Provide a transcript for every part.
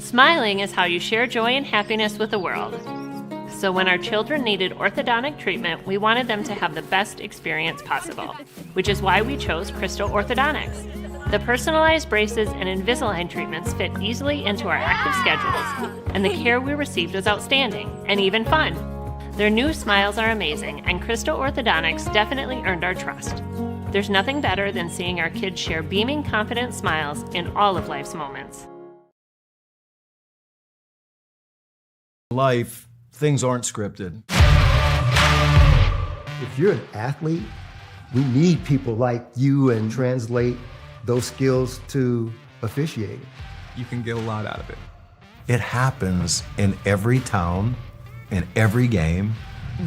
Smiling is how you share joy and happiness with the world. So when our children needed orthodontic treatment, we wanted them to have the best experience possible, which is why we chose Crystal Orthodontics. The personalized braces and Invisalign treatments fit easily into our active schedules, and the care we received was outstanding and even fun. Their new smiles are amazing, and Crystal Orthodontics definitely earned our trust. There's nothing better than seeing our kids share beaming, confident smiles in all of life's moments. Life, things aren't scripted. If you're an athlete, we need people like you and translate those skills to officiating. You can get a lot out of it. It happens in every town, in every game.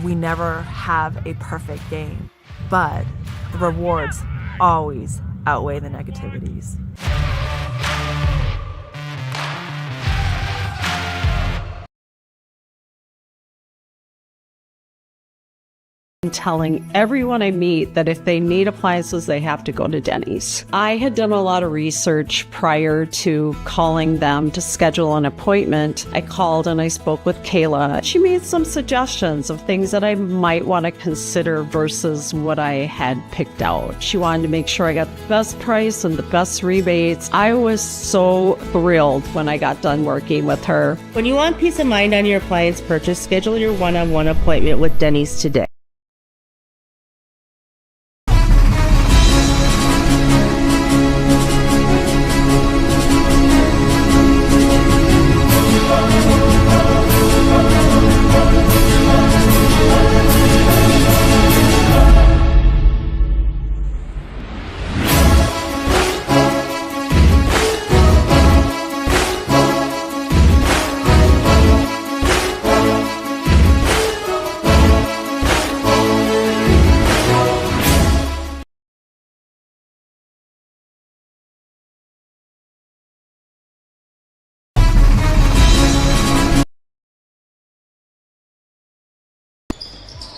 We never have a perfect game, but the rewards always outweigh the negativities. Telling everyone I meet that if they need appliances, they have to go to Denny's. I had done a lot of research prior to calling them to schedule an appointment. I called and I spoke with Kayla. She made some suggestions of things that I might want to consider versus what I had picked out. She wanted to make sure I got the best price and the best rebates. I was so thrilled when I got done working with her. When you want peace of mind on your appliance purchase, schedule your one-on-one appointment with Denny's today.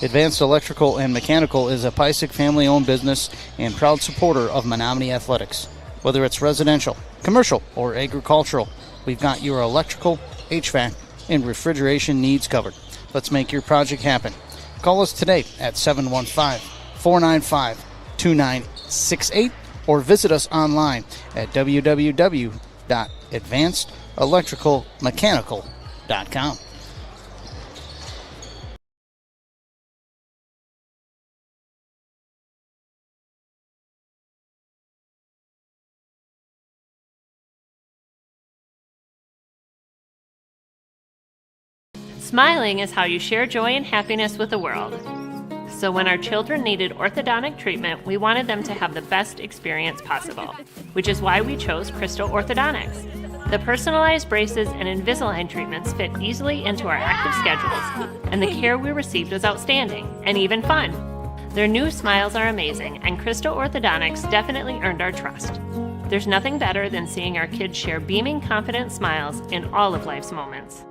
Advanced Electrical and Mechanical is a Pysick family-owned business and proud supporter of Menomonie Athletics. Whether it's residential, commercial, or agricultural, we've got your electrical, HVAC, and refrigeration needs covered. Let's make your project happen. Call us today at 715-495-2968 or visit us online at www.advancedelectricalmechanical.com. Smiling is how you share joy and happiness with the world. So when our children needed orthodontic treatment, we wanted them to have the best experience possible, which is why we chose Crystal Orthodontics. The personalized braces and Invisalign treatments fit easily into our active schedules, and the care we received was outstanding and even fun. Their new smiles are amazing, and Crystal Orthodontics definitely earned our trust. There's nothing better than seeing our kids share beaming, confident smiles in all of life's moments.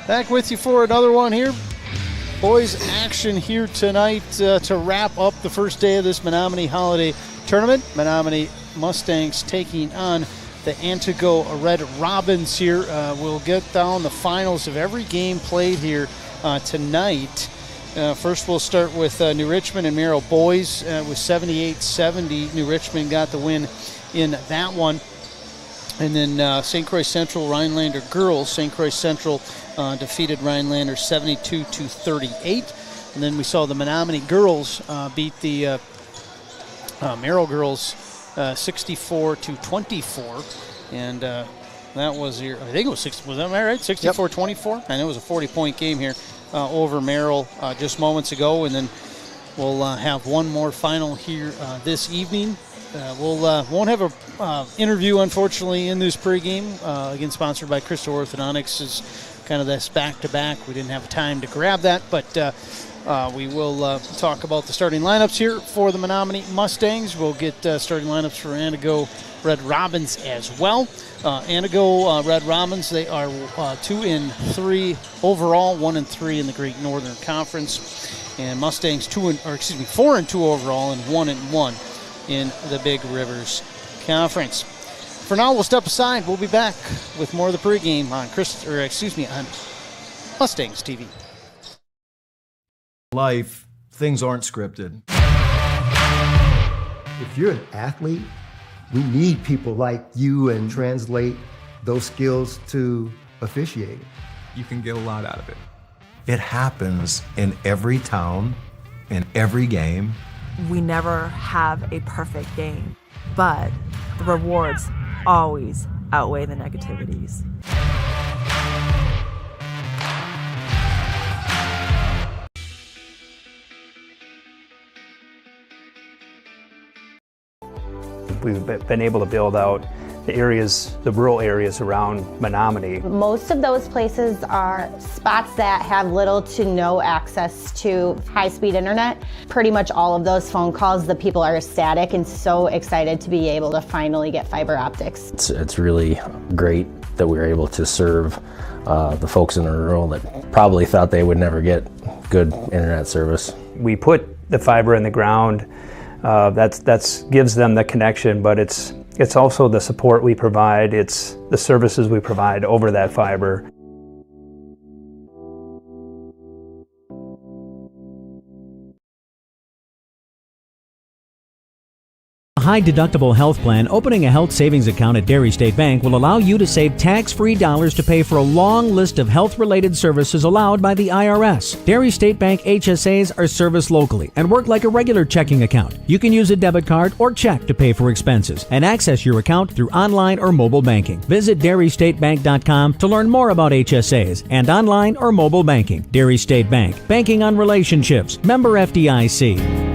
Back with you for another one here. Boys action here tonight to wrap up the first day of this Menomonie Holiday Tournament. Menomonie Mustangs taking on the Antigo Red Robins here. We'll get down the finals of every game played here tonight. First we'll start with New Richmond and Merrill boys with 78-70. New Richmond got the win in that one. And then St. Croix Central, Rhinelander girls. St. Croix Central defeated Rhinelander 72-38. And then we saw the Menomonie girls beat the Merrill girls 64-24, and that was your. I think it was 60. Was that right? 64-24. I know it was a 40-point game here over Merrill just moments ago, and then we'll have one more final here this evening. Won't have a interview, unfortunately, in this pregame. Again, sponsored by Crystal Orthodontics, is kind of this back-to-back. We didn't have time to grab that, but we will talk about the starting lineups here for the Menomonie Mustangs. We'll get starting lineups for Antigo Red Robins as well. Antigo Red Robins, they are 2-3 overall, 1-3 in the Great Northern Conference, and Mustangs 4-2 overall and 1-1 in the Big Rivers Conference. For now, we'll step aside. We'll be back with more of the pregame on on Mustangs TV. Life, things aren't scripted. If you're an athlete, we need people like you and translate those skills to officiating. You can get a lot out of it. It happens in every town, in every game. We never have a perfect game, but the rewards always outweigh the negativities. We've been able to build out the rural areas around Menomonie. Most of those places are spots that have little to no access to high-speed internet. Pretty much all of those phone calls, the people are ecstatic and so excited to be able to finally get fiber optics. It's really great that we were able to serve the folks in the rural that probably thought they would never get good internet service. We put the fiber in the ground. That gives them the connection, but it's also the support we provide. It's the services we provide over that fiber. A high-deductible health plan opening a health savings account at Dairy State Bank will allow you to save tax-free dollars to pay for a long list of health-related services allowed by the IRS. Dairy State Bank HSAs are serviced locally and work like a regular checking account. You can use a debit card or check to pay for expenses and access your account through online or mobile banking. Visit DairyStateBank.com to learn more about HSAs and online or mobile banking. Dairy State Bank, banking on relationships. Member FDIC.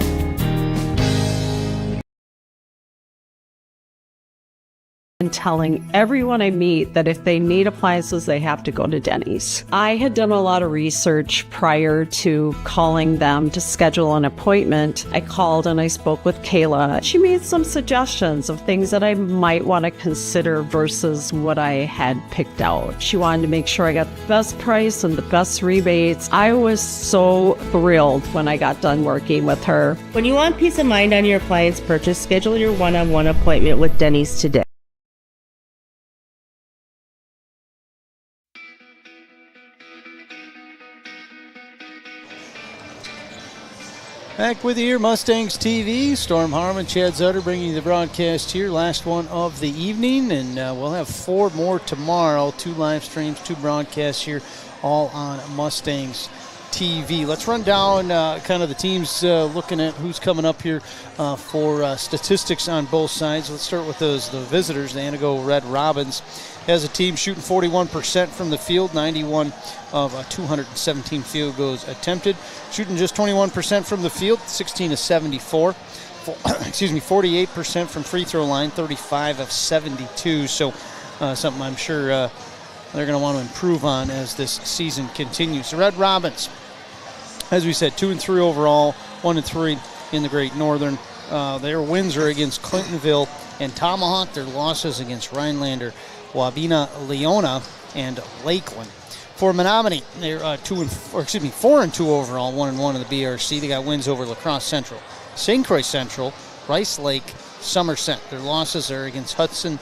And telling everyone I meet that if they need appliances, they have to go to Denny's. I had done a lot of research prior to calling them to schedule an appointment. I called and I spoke with Kayla. She made some suggestions of things that I might want to consider versus what I had picked out. She wanted to make sure I got the best price and the best rebates. I was so thrilled when I got done working with her. When you want peace of mind on your appliance purchase, schedule your one-on-one appointment with Denny's today. Back with you here, Mustangs TV. Storm Harmon, Chad Zutter bringing you the broadcast here. Last one of the evening, and we'll have 4 more tomorrow. 2 live streams, 2 broadcasts here, all on Mustangs TV. Let's run down kind of the teams, looking at who's coming up here for statistics on both sides. Let's start with the visitors. The Antigo Red Robins has a team shooting 41% from the field, 91 of 217 field goals attempted. Shooting just 21% from the field, 16 of 74. 48% from free throw line, 35 of 72. So something I'm sure they're going to want to improve on as this season continues. The Red Robins, as we said, 2-3 overall, 1-3 in the Great Northern. Their wins are against Clintonville and Tomahawk. Their losses against Rhinelander, Wabena, Leona, and Lakeland. For Menomonie, they're 4-2 overall, 1-1 in the BRC. They got wins over La Crosse Central, St. Croix Central, Rice Lake, Somerset. Their losses are against Hudson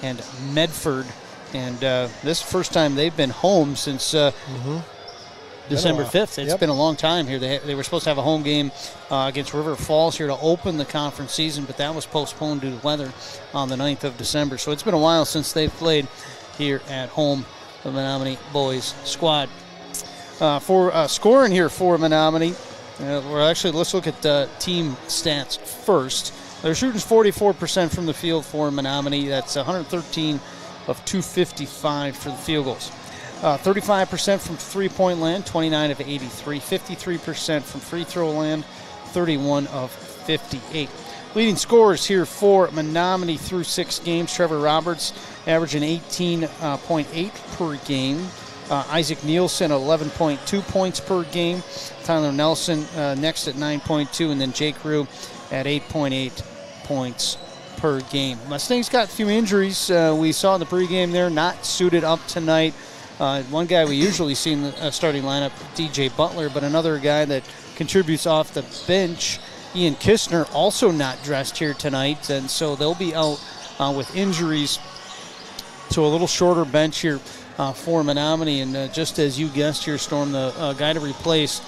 and Medford. And this is the first time they've been home since December 5th. It's been a long time here. They were supposed to have a home game against River Falls here to open the conference season, but that was postponed due to weather on the 9th of December. So it's been a while since they've played here at home, the Menomonie boys squad. For scoring here for Menomonie, let's look at team stats first. They're shooting 44% from the field for Menomonie. That's 113 of 255 for the field goals. 35% from three-point land, 29 of 83. 53% from free throw land, 31 of 58. Leading scorers here for Menomonie through 6 games. Trevor Roberts averaging 18.8 per game. Isaac Nielsen, 11.2 points per game. Tyler Nelson next at 9.2, and then Jake Rue at 8.8 points per game. Mustangs got a few injuries. We saw in the pregame there, not suited up tonight. One guy we usually see in the starting lineup, DJ Butler, but another guy that contributes off the bench, Ian Kistner, also not dressed here tonight, and so they'll be out with injuries. So a little shorter bench here for Menomonie, and just as you guessed here, Storm, the guy to replace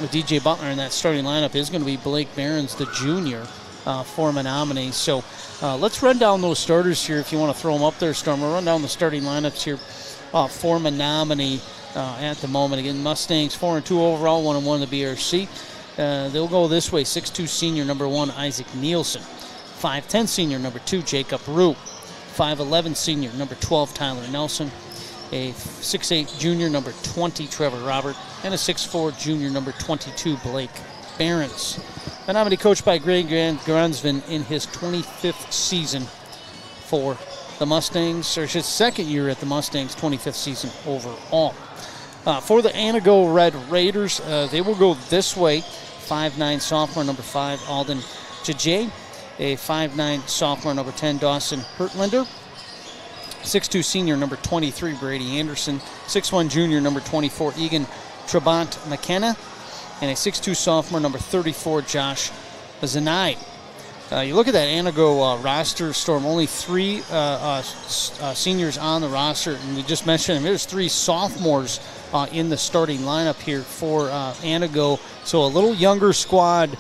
with DJ Butler in that starting lineup is going to be Blake Behrens, the junior, for Menomonie. So let's run down those starters here if you want to throw them up there, Storm. We'll run down the starting lineups here for Menomonie at the moment. Again, Mustangs 4-2 overall, 1-1 in the BRC. They'll go this way: 6'2 senior number 1 Isaac Nielsen, 5'10 senior number 2 Jacob Rue, 5'11 senior number 12 Tyler Nelson, a 6'8 junior number 20 Trevor Robert, and a 6'4 junior number 22 Blake Behrens. Menomonie coached by Greg Grunsven in his 25th season for the Mustangs, or his second year at the Mustangs, 25th season overall. For the Antigo Red Raiders, they will go this way: 5'9 sophomore number 5 Alden Jajay, a 5'9 sophomore number 10 Dawson Hertlander, 6'2 senior number 23 Brady Anderson, 6'1 junior number 24 Egan Trabant McKenna, and a 6'2 sophomore number 34 Josh Zanai. You look at that Antigo roster, Storm, only 3 seniors on the roster, and we just mentioned them. There's 3 sophomores in the starting lineup here for Antigo, so a little younger squad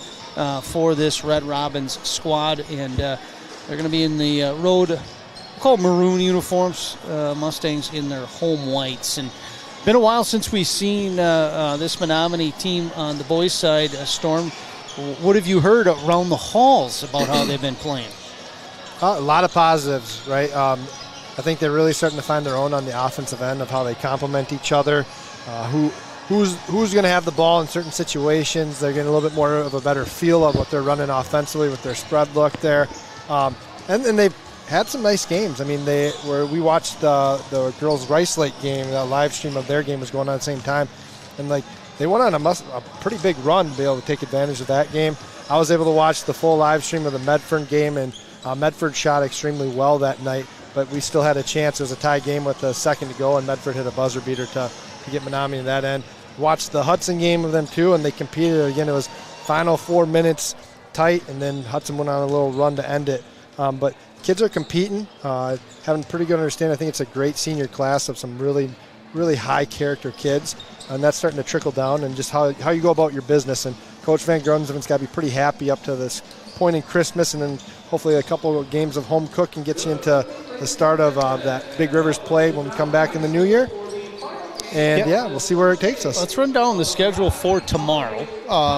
for this Red Robins squad, and they're going to be in the road called maroon uniforms, Mustangs in their home whites. And been a while since we've seen this Menomonie team on the boys' side. Storm, what have you heard around the halls about how they've been playing? A lot of positives, right? I think they're really starting to find their own on the offensive end of how they complement each other. Who's going to have the ball in certain situations. They're getting a little bit more of a better feel of what they're running offensively with their spread look there. And they've had some nice games. I mean, we watched the girls' Rice Lake game. The live stream of their game was going on at the same time, and they went on a pretty big run to be able to take advantage of that game. I was able to watch the full live stream of the Medford game, and Medford shot extremely well that night, but we still had a chance. It was a tie game with a second to go, and Medford hit a buzzer beater to get Menomonie in that end. Watched the Hudson game of them too, and they competed. Again, it was final 4 minutes tight, and then Hudson went on a little run to end it. But kids are competing, having pretty good understanding. I think it's a great senior class of some really, really high character kids, and that's starting to trickle down, and just how you go about your business. And Coach Van Grunsven's got to be pretty happy up to this point in Christmas, and then hopefully a couple of games of home cooking gets you into the start of that Big Rivers play when we come back in the new year. And we'll see where it takes us. Let's run down the schedule for tomorrow.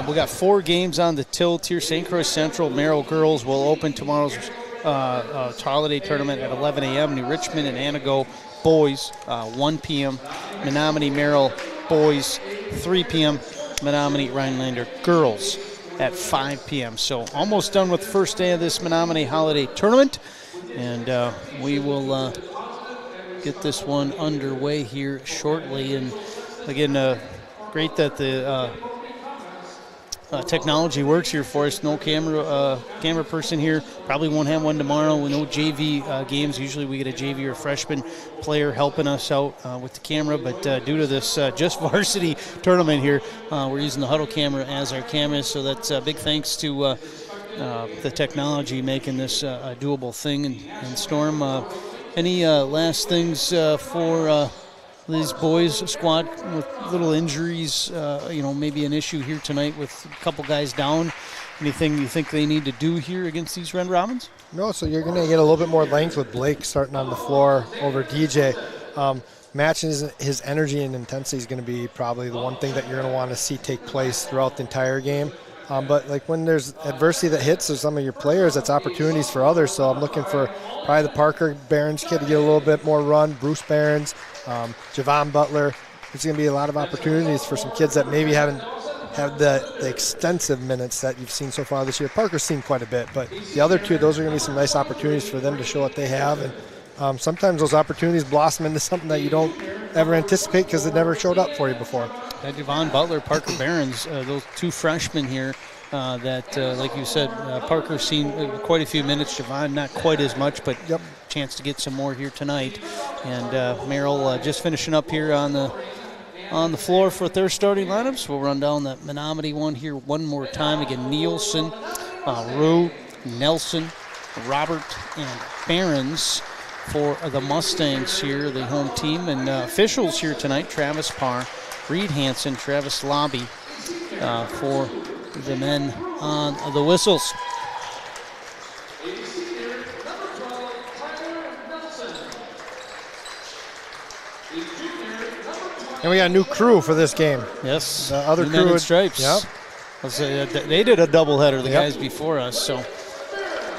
We got 4 games on the tilt here. St. Croix Central Merrill girls will open tomorrow's holiday tournament at 11 a.m. New Richmond and Antigo boys 1 p.m. Menomonie Merrill boys 3 p.m. Menomonie Rhinelander girls at 5 p.m. So almost done with the first day of this Menomonie holiday tournament, and we will get this one underway here shortly. And again, great that the technology works here for us. No camera person here. Probably won't have one tomorrow. We know JV games. Usually we get a JV or freshman player helping us out with the camera, but due to this just varsity tournament here, we're using the huddle camera as our camera. So that's a big thanks to the technology making this a doable thing. And Storm, any last things for these boys squad with little injuries, maybe an issue here tonight with a couple guys down? Anything you think they need to do here against these Red Robins? No, so you're going to get a little bit more length with Blake starting on the floor over DJ. Matching his energy and intensity is going to be probably the one thing that you're going to want to see take place throughout the entire game. But like when there's adversity that hits some of your players, that's opportunities for others. So I'm looking for probably the Parker Barons kid to get a little bit more run, Bruce Barons, Javon Butler. There's going to be a lot of opportunities for some kids that maybe haven't had the extensive minutes that you've seen so far this year. Parker's seen quite a bit, but the other two, those are going to be some nice opportunities for them to show what they have. And sometimes those opportunities blossom into something that you don't ever anticipate because it never showed up for you before. Javon Butler, Parker Barons, those two freshmen here that, like you said, Parker's seen quite a few minutes. Javon, not quite as much, but chance to get some more here tonight. And Merrill just finishing up here on the floor for their starting lineups. We'll run down the Menomonie one here one more time. Again, Nielsen, Rue, Nelson, Robert, and Barons for the Mustangs here, the home team. And officials here tonight, Travis Parr, Reed Hansen, Travis Lobby for the men on the whistles. And we got a new crew for this game. Yes, the other New crew Men in Stripes. Yep. They did a doubleheader, the guys before us. So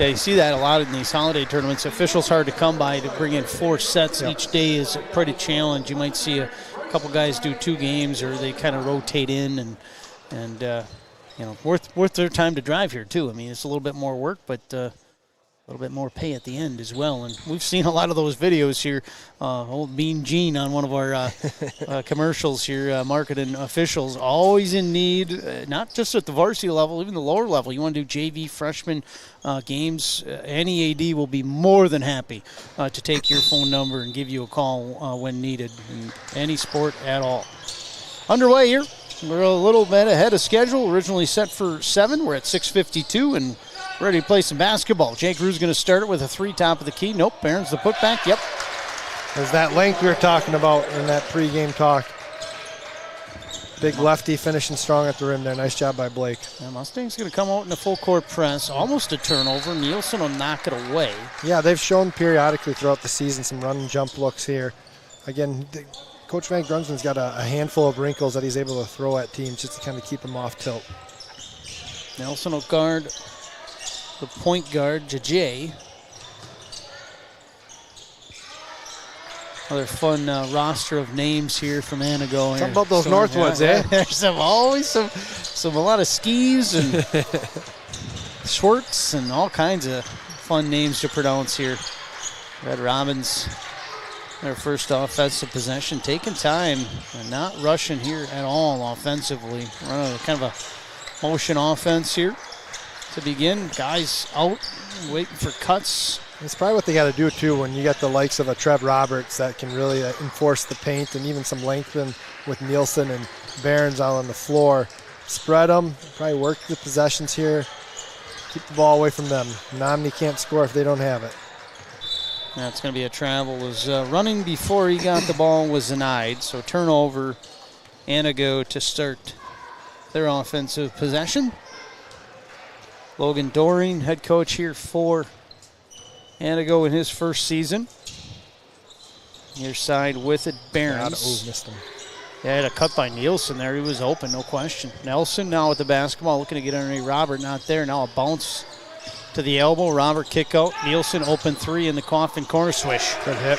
yeah, you see that a lot in these holiday tournaments. Officials hard to come by to bring in 4 sets each day is a pretty challenge. You might see a couple guys do 2 games, or they kind of rotate in and you know, worth their time to drive here too. I mean, it's a little bit more work, but a little bit more pay at the end as well. And we've seen a lot of those videos here. Old Mean Gene on one of our commercials here, marketing officials, always in need, not just at the varsity level, even the lower level. You want to do JV freshman games, any AD will be more than happy to take your phone number and give you a call when needed in any sport at all. Underway here. We're a little bit ahead of schedule, originally set for 7. We're at 6:52 and ready to play some basketball. Jake Rue's going to start it with a 3 top of the key. Nope, Barron's the putback. Yep. There's that length we were talking about in that pregame talk. Big lefty finishing strong at the rim there. Nice job by Blake. Yeah, Mustang's going to come out in a full court press. Almost a turnover. Nielsen will knock it away. Yeah, they've shown periodically throughout the season some run and jump looks here. Again, Coach Van Grunsman's got a handful of wrinkles that he's able to throw at teams just to kind of keep them off tilt. Nelson will guard the point guard, Jajay. Another fun roster of names here from Antigo. Something about those Northwoods, eh? There's always a lot of skis and Schwartz and all kinds of fun names to pronounce here. Red Robbins, their first offensive possession, taking time and not rushing here at all offensively. Running kind of a motion offense here to begin. Guys out, waiting for cuts. It's probably what they got to do, too, when you got the likes of a Trev Roberts that can really enforce the paint and even some lengthen with Nielsen and Barons out on the floor. Spread them, probably work the possessions here. Keep the ball away from them. Menomonie can't score if they don't have it. That's going to be a travel. Was running before he got the ball was denied. So turnover, Antigo to start their offensive possession. Logan Doring, head coach here for Antigo in his first season. Near side with it, Barons. Missed him. Yeah, had a cut by Nielsen there. He was open, no question. Nelson now with the basketball, looking to get underneath Robert. Not there. Now a bounce to the elbow. Robert kick out. Nielsen open 3 in the coffin corner. Swish. Good hit.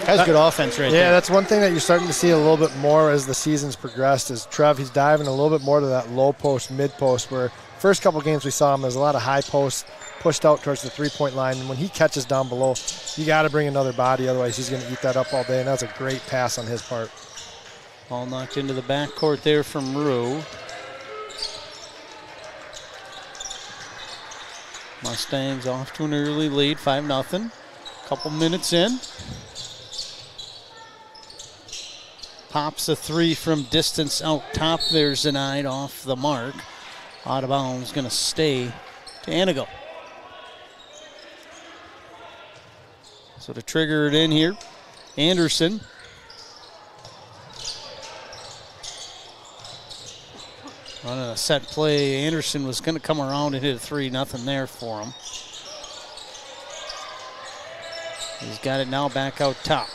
That's good offense right there. Yeah, that's one thing that you're starting to see a little bit more as the season's progressed is Trev, he's diving a little bit more to that low post, mid post, where first couple games we saw him, there's a lot of high posts pushed out towards the 3-point line. And when he catches down below, you got to bring another body, otherwise he's going to eat that up all day. And that's a great pass on his part. Ball knocked into the backcourt there from Rue. Mustangs off to an early lead, 5-0. Couple minutes in. Pops a 3 from distance out top. There's denied off the mark. Out of bounds, going to stay to Antigo. So to trigger it in here, Anderson. Running a set play. Anderson was going to come around and hit a 3. Nothing there for him. He's got it now back out top.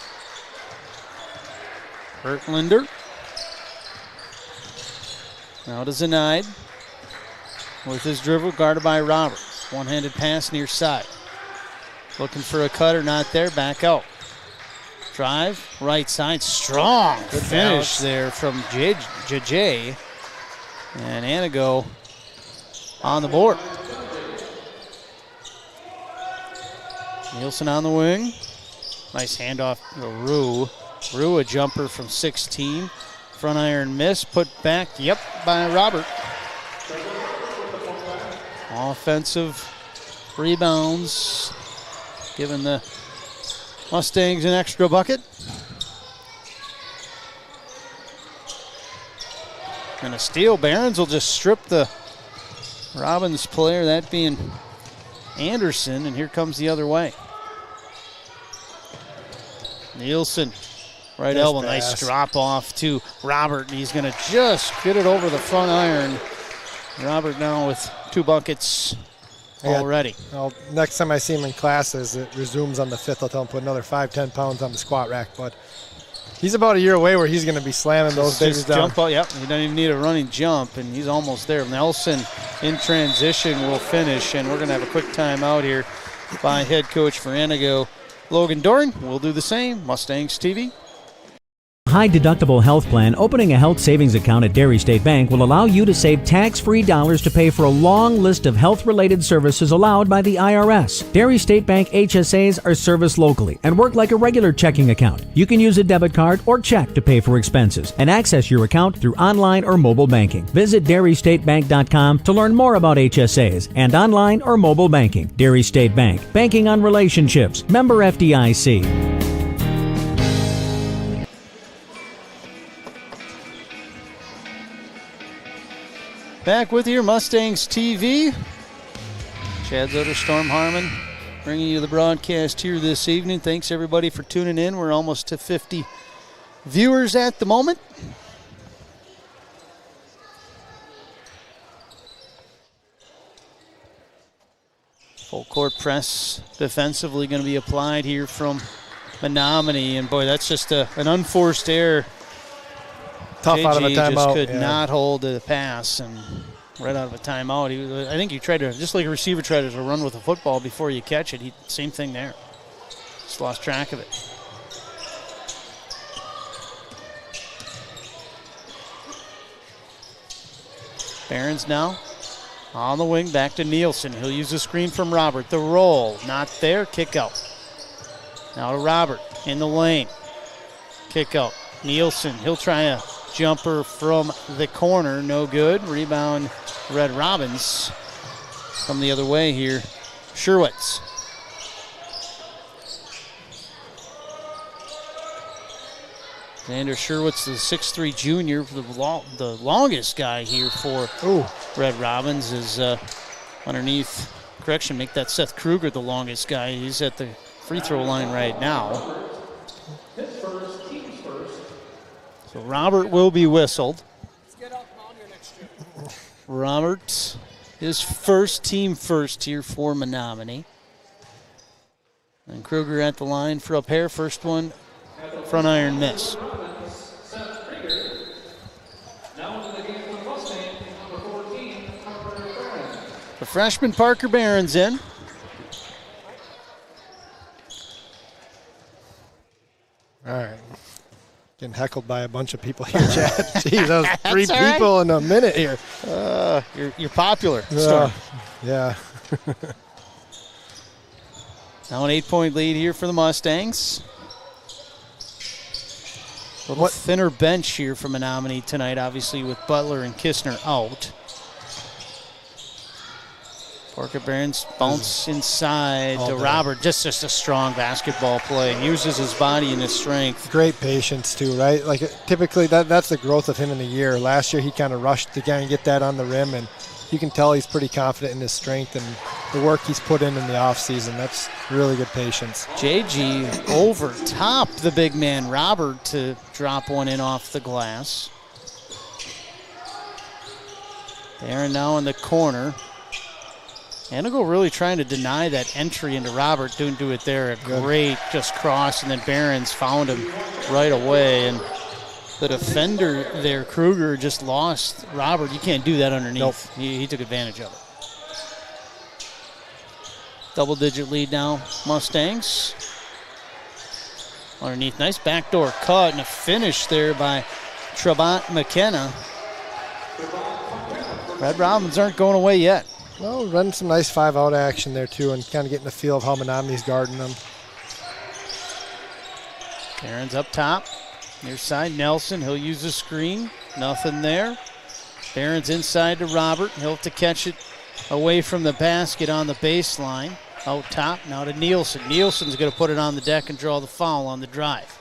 Bertlander. Now to Zenaid. with his dribble, guarded by Robert. One-handed pass near side. Looking for a cutter, not there, back out. Drive, right side, strong Good finish balance there from JJ. And Antigo on the board. Nielsen on the wing. Nice handoff to Rue. Rue, a jumper from 16. Front iron miss, put back, by Robert. Offensive rebounds, giving the Mustangs an extra bucket. And a steal. Barons will just strip the Robbins player, that being Anderson, and here comes the other way. Nielsen, right elbow, nice drop off to Robert. He's going to just get it over the front iron. Robert now with 2 buckets already. Well, next time I see him in classes, it resumes on the 5th. I'll tell him put another 5-10 pounds on the squat rack. But he's about a year away where he's going to be slamming those babies down. Jump out, he doesn't even need a running jump, and he's almost there. Nelson in transition will finish, and we're going to have a quick timeout here by head coach for Antigo, Logan Doran. We'll do the same. Mustangs TV. High deductible health plan opening a health savings account at Dairy State Bank will allow you to save tax-free dollars to pay for a long list of health-related services allowed by the IRS. Dairy State Bank HSAs are serviced locally and work like a regular checking account. You can use a debit card or check to pay for expenses and access your account through online or mobile banking. Visit DairyStateBank.com to learn more about HSAs and online or mobile banking. Dairy State Bank, banking on relationships. Member FDIC. Back with your Mustangs TV. Chad Zoder, Storm Harmon, bringing you the broadcast here this evening. Thanks everybody for tuning in. We're almost to 50 viewers at the moment. Full court press defensively going to be applied here from Menomonie. And boy, that's just an unforced error. Tough out of a JG timeout. just could not hold the pass, and right out of a timeout. I think he tried to, just like a receiver tried to run with a football before you catch it. Same thing there. Just lost track of it. Barons now on the wing, back to Nielsen. He'll use the screen from Robert. The roll, not there, kick out. Now to Robert in the lane. Kick out. Nielsen, he'll try a jumper from the corner, no good. Rebound, Red Robbins. Come the other way here, Sherwitz. Xander Sherwitz, the 6'3" junior, the longest guy here for Red Robbins is underneath. Correction, make that Seth Kruger the longest guy. He's at the free throw line right now. So Robert will be whistled. Robert, his first, team first here for Menomonie. And Kruger at the line for a pair. First one, front iron miss. The freshman Parker Barron's in. All right. Getting heckled by a bunch of people here, Chad. Jeez, that was 3 people in a minute here. You're popular, Storm. Yeah. Now an 8-point lead here for the Mustangs. A little thinner bench here for Menomonie tonight, obviously with Butler and Kistner out. Parker Barons bounce inside to Robert. Just a strong basketball play. Uses his body and his strength. Great patience too, right? Like typically that's the growth of him in a year. Last year he kind of rushed to kind of get that on the rim, and you can tell he's pretty confident in his strength and the work he's put in the offseason. That's really good patience. JG overtopped the big man Robert to drop one in off the glass. Aaron now in the corner. Antigo really trying to deny that entry into Robert. Didn't do it there. A great just cross, and then Barons found him right away. And the defender there, Kruger, just lost Robert. You can't do that underneath. Nope. He took advantage of it. Double-digit lead now, Mustangs. Underneath, nice backdoor cut and a finish there by Trabant McKenna. Red Robins aren't going away yet. Well, running some nice 5-out action there, too, and kind of getting the feel of how Menomoni's guarding them. Barron's up top. Near side, Nelson. He'll use the screen. Nothing there. Barron's inside to Robert. He'll have to catch it away from the basket on the baseline. Out top, now to Nielsen. Nielsen's going to put it on the deck and draw the foul on the drive.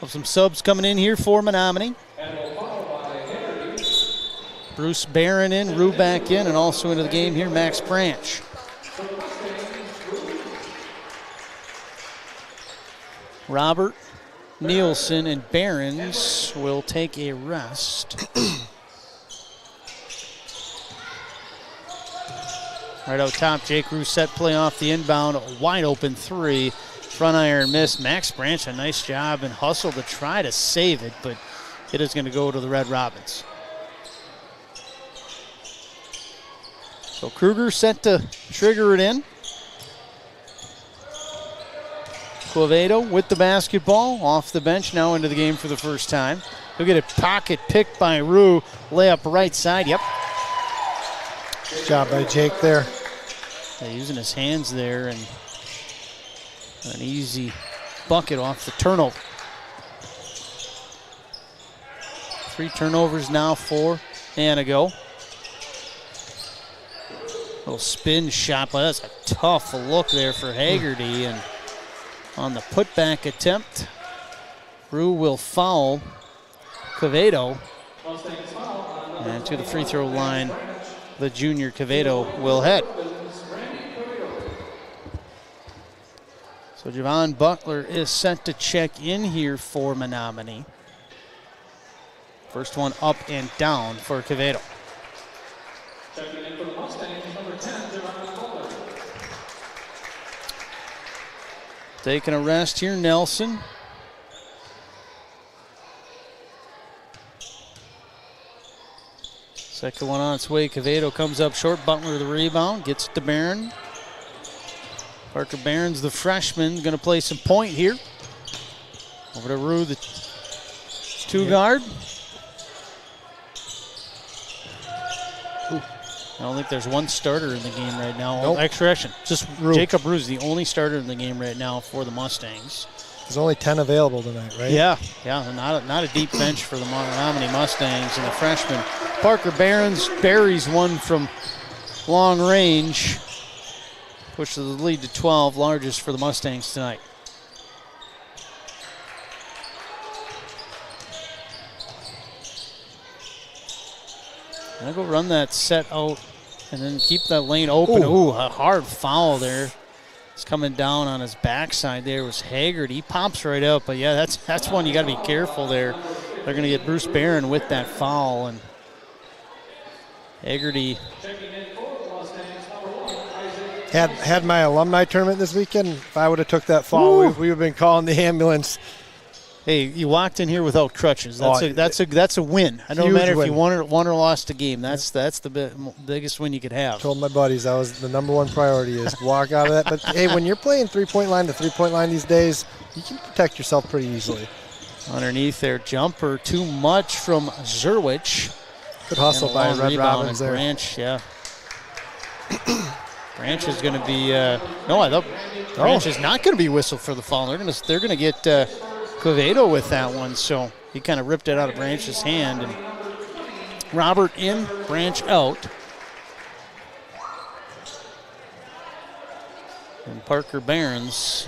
Have some subs coming in here for Menomonie. Bruce Barron in, Rue back in, and also into the game here, Max Branch. Robert, Nielsen, and Barons will take a rest. Right out top, Jake Rue set play off the inbound, wide open three. Front iron miss. Max Branch, a nice job and hustle to try to save it, but it is going to go to the Red Robins. So Kruger set to trigger it in. Quevedo with the basketball, off the bench, now into the game for the first time. He'll get a pocket picked by Rue, layup right side, yep. Good job by Jake there. Yeah, using his hands there and an easy bucket off the turnover. 3 turnovers now for Antigo. Little spin shot, but that's a tough look there for Haggerty. And on the putback attempt, Rue will foul Quevedo. And to the free throw line, the junior Quevedo will head. So Javon Butler is set to check in here for Menomonie. First one up and down for Quevedo. Checking in for the Mustangs, number 10, Javon Butler. Taking a rest here, Nelson. Second one on its way. Quevedo comes up short. Butler the rebound. Gets it to Barron. Parker Barron's the freshman. Going to play some point here. Over to Rue, the two guard. I don't think there's one starter in the game right now. Nope. Actually, just Rue. Jacob Rue's the only starter in the game right now for the Mustangs. There's only 10 available tonight, right? Yeah, not a deep bench for the Menomonie Mustangs and the freshman. Parker Barron's buries one from long range. Pushes the lead to 12, largest for the Mustangs tonight. I'll go run that set out and then keep that lane open. Ooh, a hard foul there. It's coming down on his backside there was Haggard. He pops right up, but yeah, that's one you got to be careful there. They're going to get Bruce Barron with that foul, and Haggerty had my alumni tournament this weekend. If I would have took that fall, we would have been calling the ambulance. Hey, you walked in here without crutches. That's a win. I don't matter if you won or lost a game. That's the biggest win you could have. Told my buddies that was the number one priority is walk out of that. But hey, when you're playing three-point line to three-point line these days, you can protect yourself pretty easily. Underneath their jumper, too much from Zerwich. Good hustle by Red Robins there. Branch, yeah. Branch is going to be I thought Branch is not going to be whistled for the foul. They're going to get Quevedo with that one, so he kind of ripped it out of Branch's hand. And Robert in, Branch out. And Parker Barons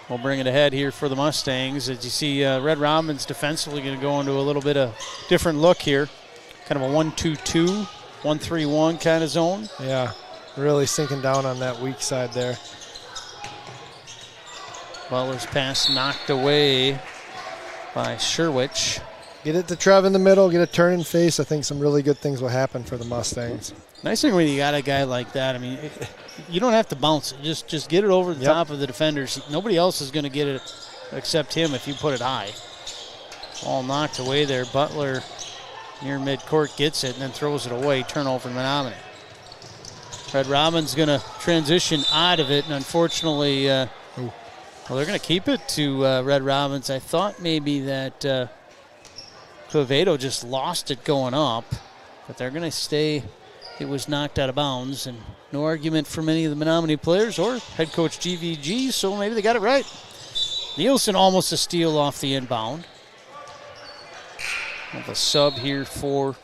will bring it ahead here for the Mustangs. As you see, Red Robins defensively going to go into a little bit of different look here. Kind of a 1-2-2, 1-3-1 kind of zone. Yeah, really sinking down on that weak side there. Butler's pass knocked away by Sherwich. Get it to Trev in the middle, get a turn and face. I think some really good things will happen for the Mustangs. Nice thing when you got a guy like that. I mean, you don't have to bounce it. Just get it over the top of the defenders. Nobody else is going to get it except him if you put it high. All knocked away there. Butler near midcourt gets it and then throws it away. Turnover in Menomonie. Red Robin's going to transition out of it, and unfortunately, well, they're going to keep it to Red Robins. I thought maybe that Quevedo just lost it going up, but they're going to stay. It was knocked out of bounds, and no argument from any of the Menomonie players or head coach GVG, so maybe they got it right. Nielsen almost a steal off the inbound. Have a sub here for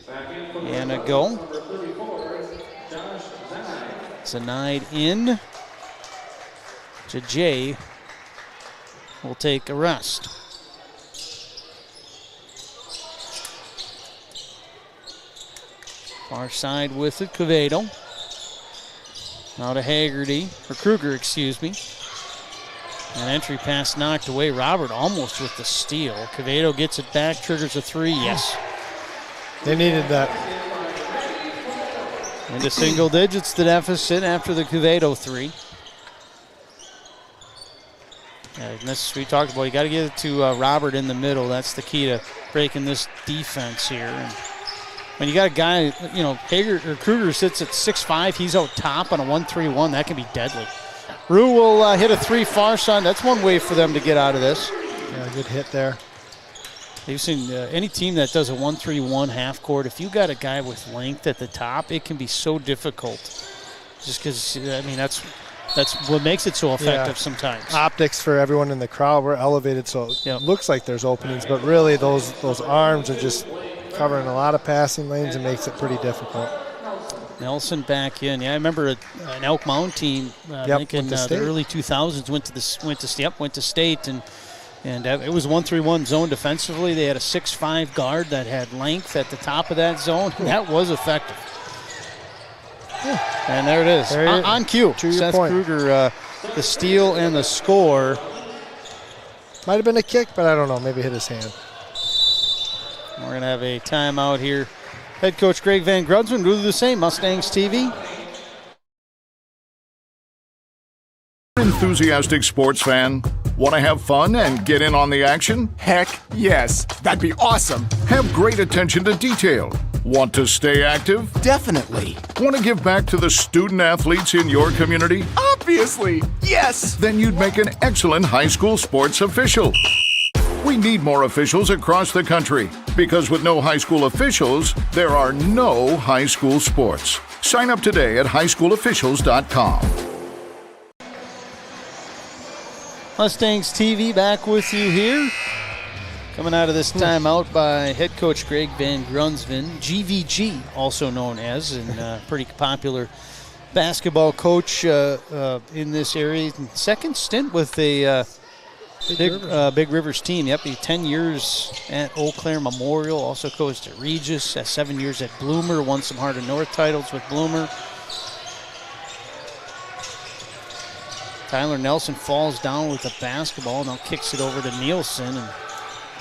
Antigo. Zanide in. Jay will take a rest. Far side with it, Quevedo. Now to Haggerty, or Kruger, excuse me. An entry pass knocked away. Robert almost with the steal. Quevedo gets it back, triggers a three, yes. They needed that. Into single digits, the deficit after the Quevedo three. And this we talked about. You got to get it to Robert in the middle. That's the key to breaking this defense here. And when you got a guy, you know, Kruger sits at 6'5", he's out top on a 1-3-1. That can be deadly. Rue will hit a three far side. That's one way for them to get out of this. Yeah, good hit there. You've seen any team that does a 1-3-1 half court, if you got a guy with length at the top, it can be so difficult. Just because, I mean, that's what makes it so effective sometimes. Optics for everyone in the crowd, we're elevated, so it looks like there's openings, but really those arms are just covering a lot of passing lanes and makes it pretty difficult. Nelson back in. Yeah, I remember an Elk Mound team, I think in the early 2000s, went to state, and it was 1-3-1 zone defensively. They had a 6'5" guard that had length at the top of that zone. That was effective. And there it is. On cue. Seth Kruger, the steal and the score. Might have been a kick, but I don't know. Maybe hit his hand. We're going to have a timeout here. Head coach Greg Van Grunsven will do the same. Mustangs TV. Enthusiastic sports fan? Want to have fun and get in on the action? Heck yes, that'd be awesome. Have great attention to detail. Want to stay active? Definitely. Want to give back to the student athletes in your community? Obviously, yes. Then you'd make an excellent high school sports official. We need more officials across the country because with no high school officials, there are no high school sports. Sign up today at highschoolofficials.com. Mustangs TV back with you here. Coming out of this timeout by head coach Greg Van Grunsven, GVG, also known as, and pretty popular basketball coach in this area. Second stint with a Big Rivers team. Yep, 10 years at Eau Claire Memorial. Also coached at Regis. 7 years at Bloomer. Won some Heart of North titles with Bloomer. Tyler Nelson falls down with the basketball. Now kicks it over to Nielsen. And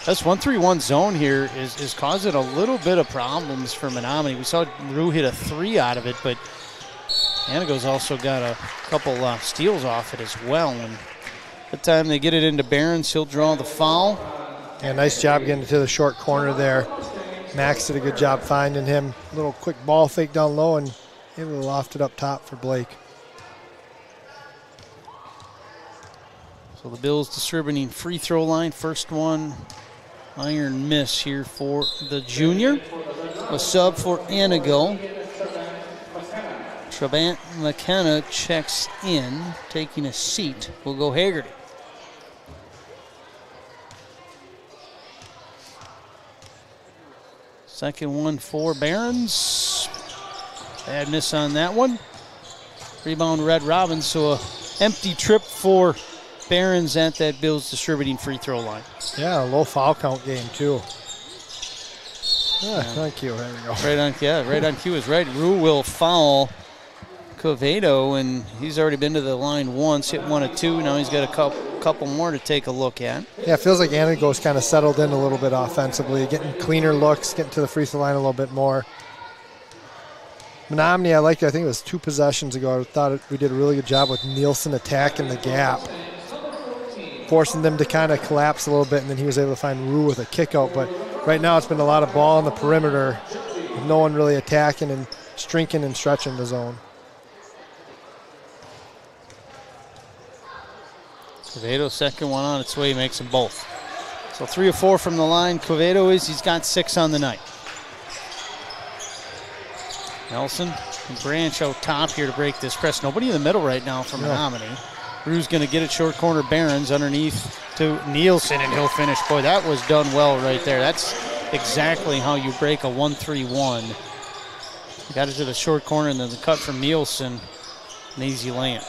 this 1-3-1 zone here is causing a little bit of problems for Menomonie. We saw Rue hit a three out of it, but Antigo's also got a couple steals off it as well. And by the time they get it into Barons, he'll draw the foul. Yeah, nice job getting to the short corner there. Max did a good job finding him. Little quick ball fake down low and able to loft it up top for Blake. So the Bills distributing free throw line. First one, iron miss here for the junior. A sub for Antigo. Trabant McKenna checks in, taking a seat. Will go Haggerty. Second one for Barons. Bad miss on that one. Rebound Red Robins, so a empty trip for Barons at that Bills distributing free throw line. Yeah, a low foul count game too. On cue, there we go. Right on cue is right. Rue will foul Quevedo, and he's already been to the line once, hit 1 of 2. Now he's got a couple more to take a look at. Yeah, it feels like Antigo's kind of settled in a little bit offensively, getting cleaner looks, getting to the free throw line a little bit more. Menomonie, I think it was 2 possessions ago. I thought we did a really good job with Nielsen attacking the gap. forcing them to kind of collapse a little bit, and then he was able to find Rue with a kick out. But right now it's been a lot of ball on the perimeter, with no one really attacking and shrinking and stretching the zone. Quevedo, second one on its way, makes them both. So 3 of 4 from the line. Quevedo he's got 6 on the night. Nelson and Branch out top here to break this press. Nobody in the middle right now from Menomonie. Rue's going to get it short corner. Barons underneath to Nielsen, and he'll finish. Boy, that was done well right there. That's exactly how you break a 1-3-1. Got it to the short corner, and then the cut from Nielsen. An easy layup.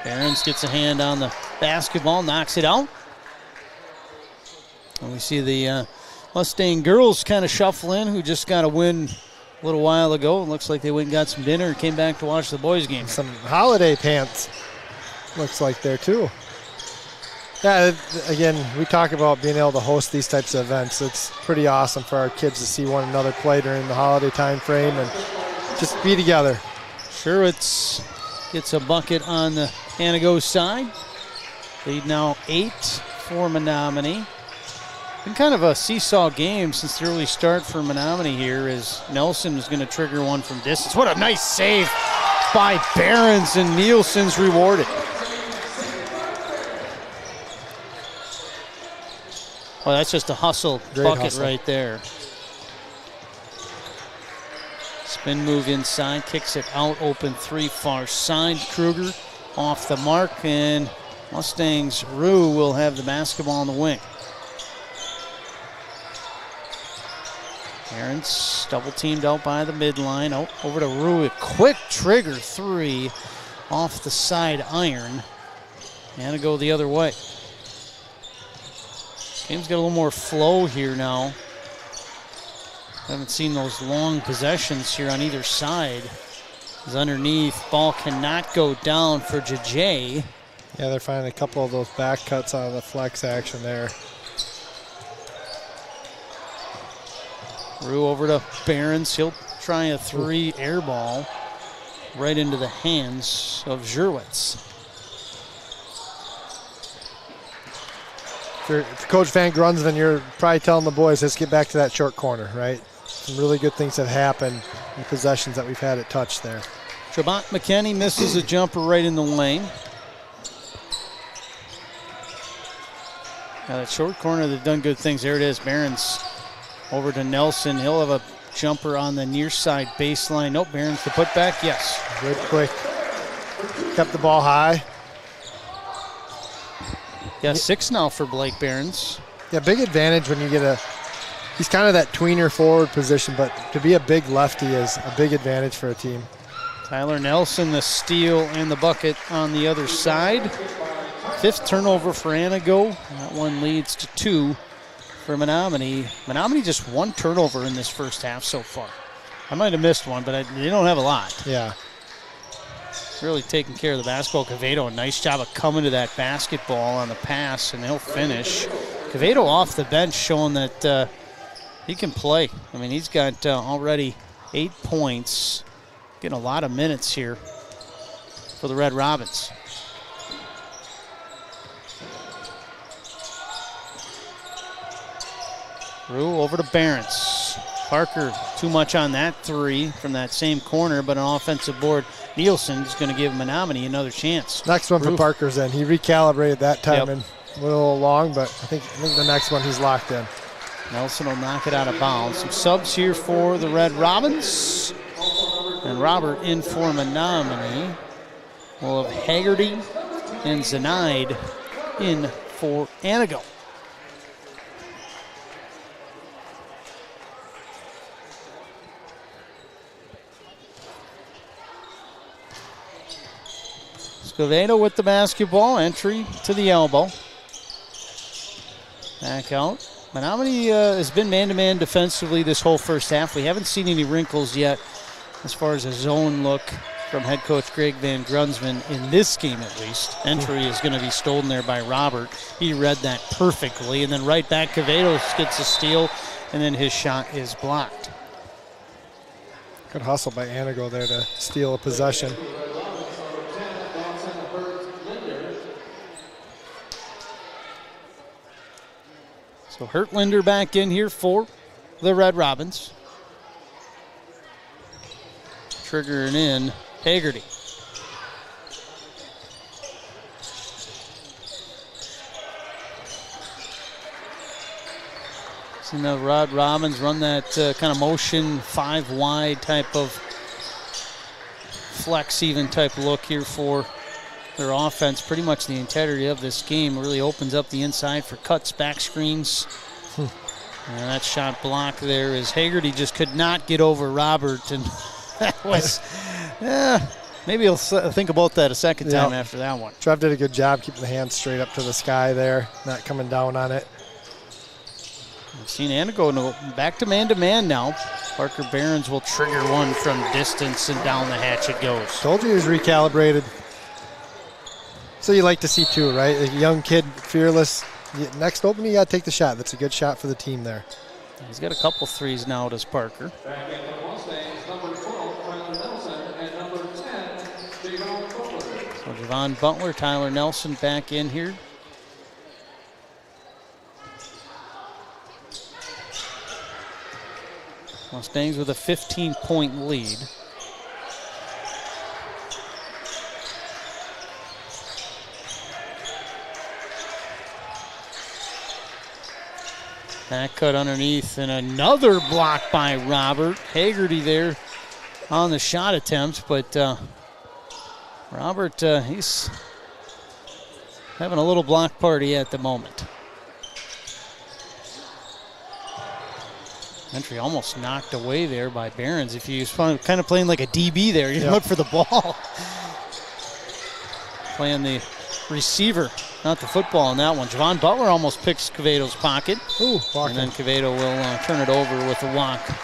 Barons gets a hand on the basketball, knocks it out. And we see the Mustang girls kind of shuffle in, who just got a win a little while ago. It looks like they went and got some dinner and came back to watch the boys' game. Some holiday pants, looks like there too. Yeah, again, we talk about being able to host these types of events. It's pretty awesome for our kids to see one another play during the holiday time frame and just be together. Sherwitz gets a bucket on the Antigo side. Lead now 8 for Menomonie. Been kind of a seesaw game since the early start for Menomonie here, as Nelson is going to trigger one from distance. What a nice save by Barons, and Nielsen's rewarded. Oh, that's just a hustle bucket right there. Spin move inside, kicks it out, open 3 far side. Kruger off the mark, and Mustangs Rue will have the basketball on the wing. Barons double teamed out by the midline. Oh, over to Rue. A quick trigger 3 off the side iron. And to go the other way. Game's got a little more flow here now. Haven't seen those long possessions here on either side. Is underneath. Ball cannot go down for JJ. Yeah, they're finding a couple of those back cuts out of the flex action there. Rue over to Barons. He'll try a 3 air ball right into the hands of Sherwitz. If Coach Van Grunsven, you're probably telling the boys, let's get back to that short corner, right? Some really good things have happened in possessions that we've had it touched there. Trabant McKinney misses a jumper right in the lane. Now that short corner, they've done good things. There it is. Barons over to Nelson. He'll have a jumper on the near side baseline. Nope, Barons the putback. Yes. Good quick. Kept the ball high. Yeah, 6 now for Blake Barons. Yeah, big advantage when you get he's kind of that tweener forward position, but to be a big lefty is a big advantage for a team. Tyler Nelson, the steal and the bucket on the other side. 5th turnover for Antigo. That one leads to 2 for Menomonie. Menomonie just 1 turnover in this first half so far. I might have missed one, but they don't have a lot. Yeah. Really taking care of the basketball. Quevedo, a nice job of coming to that basketball on the pass, and he'll finish. Quevedo off the bench showing that he can play. I mean, he's got already 8 points. Getting a lot of minutes here for the Red Robins. Rue over to Barons. Parker, too much on that 3 from that same corner, but an offensive board. Nielsen's going to give Menomonie another chance. Next one for Parker's in. He recalibrated that time and went a little long, but I think the next one he's locked in. Nelson will knock it out of bounds. Some subs here for the Red Robins. And Robert in for Menomonie. We'll have Haggerty and Zenaid in for Antigo. Quevedo with the basketball, entry to the elbow. Back out. Menomonie has been man-to-man defensively this whole first half. We haven't seen any wrinkles yet as far as a zone look from head coach Greg Van Grunsven in this game at least. Entry is going to be stolen there by Robert. He read that perfectly, and then right back Quevedo gets a steal, and then his shot is blocked. Good hustle by Antigo there to steal a possession. So Hertlander back in here for the Red Robins. Triggering in Hagerty. Seen the Red Robins run that kind of motion 5 wide type of flex even type look here for their offense. Pretty much the entirety of this game really opens up the inside for cuts, back screens. And that shot block there is Hagerty just could not get over Robert, and that was, maybe he'll think about that a second time after that one. Trev did a good job keeping the hands straight up to the sky there, not coming down on it. We've seen Antigo back to man now. Parker Behrens will trigger one from distance, and down the hatch it goes. Told you he was recalibrated. So you like to see too, right? A young kid, fearless. Next opening, you got to take the shot. That's a good shot for the team there. He's got a couple threes now, does Parker. Back in for the Mustangs, number 12, Tyler Nelson, and number 10, Javon Butler. So Javon Butler, Tyler Nelson back in here. Mustangs with a 15-point lead. Back cut underneath, and another block by Robert. Hagerty there on the shot attempt, but Robert, he's having a little block party at the moment. Entry almost knocked away there by Behrens. If you kind of playing like a DB there, you look for the ball. Playing the receiver, not the football on that one. Javon Butler almost picks Quevedo's pocket. Ooh, and then Quevedo will turn it over with a walk. A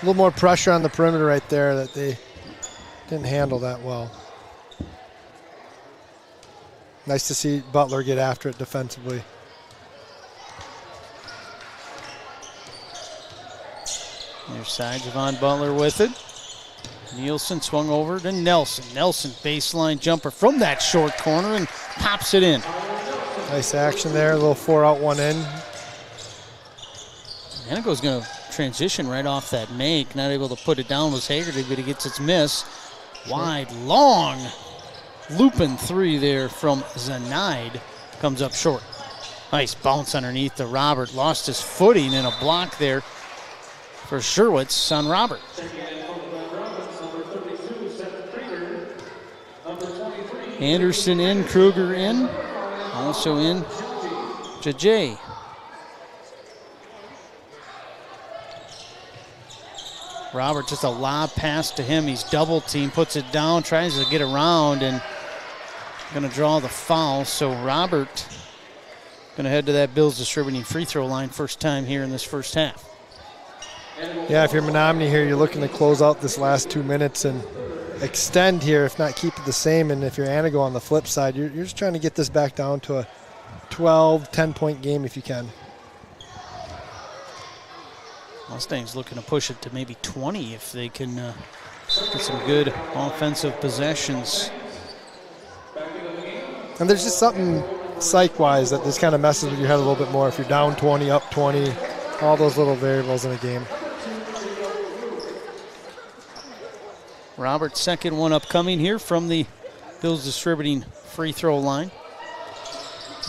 little more pressure on the perimeter right there that they didn't handle that well. Nice to see Butler get after it defensively. Near side, Javon Butler with it. Nielsen swung over to Nelson. Nelson baseline jumper from that short corner and pops it in. Nice action there, a little 4 out, 1 in. Antigo's going to transition right off that make. Not able to put it down was Hagerty, but he gets its miss. Wide, long, looping 3 there from Zanaid. Comes up short. Nice bounce underneath to Robert. Lost his footing in a block there for Sherwitz on Robert. Anderson in, Kruger in, also in Jajay. Robert just a lob pass to him. He's double teamed, puts it down, tries to get around, and going to draw the foul. So Robert going to head to that Bills Distributing free throw line first time here in this first half. Yeah, if you're Menomonie here, you're looking to close out this last 2 minutes and extend here, if not keep it the same. And if you're Antigo on the flip side, you're just trying to get this back down to a 12, 10-point game if you can. Mustangs looking to push it to maybe 20 if they can get some good offensive possessions. And there's just something psych-wise that just kind of messes with your head a little bit more if you're down 20, up 20, all those little variables in a game. Robert's second one upcoming here from the Bills Distributing free throw line.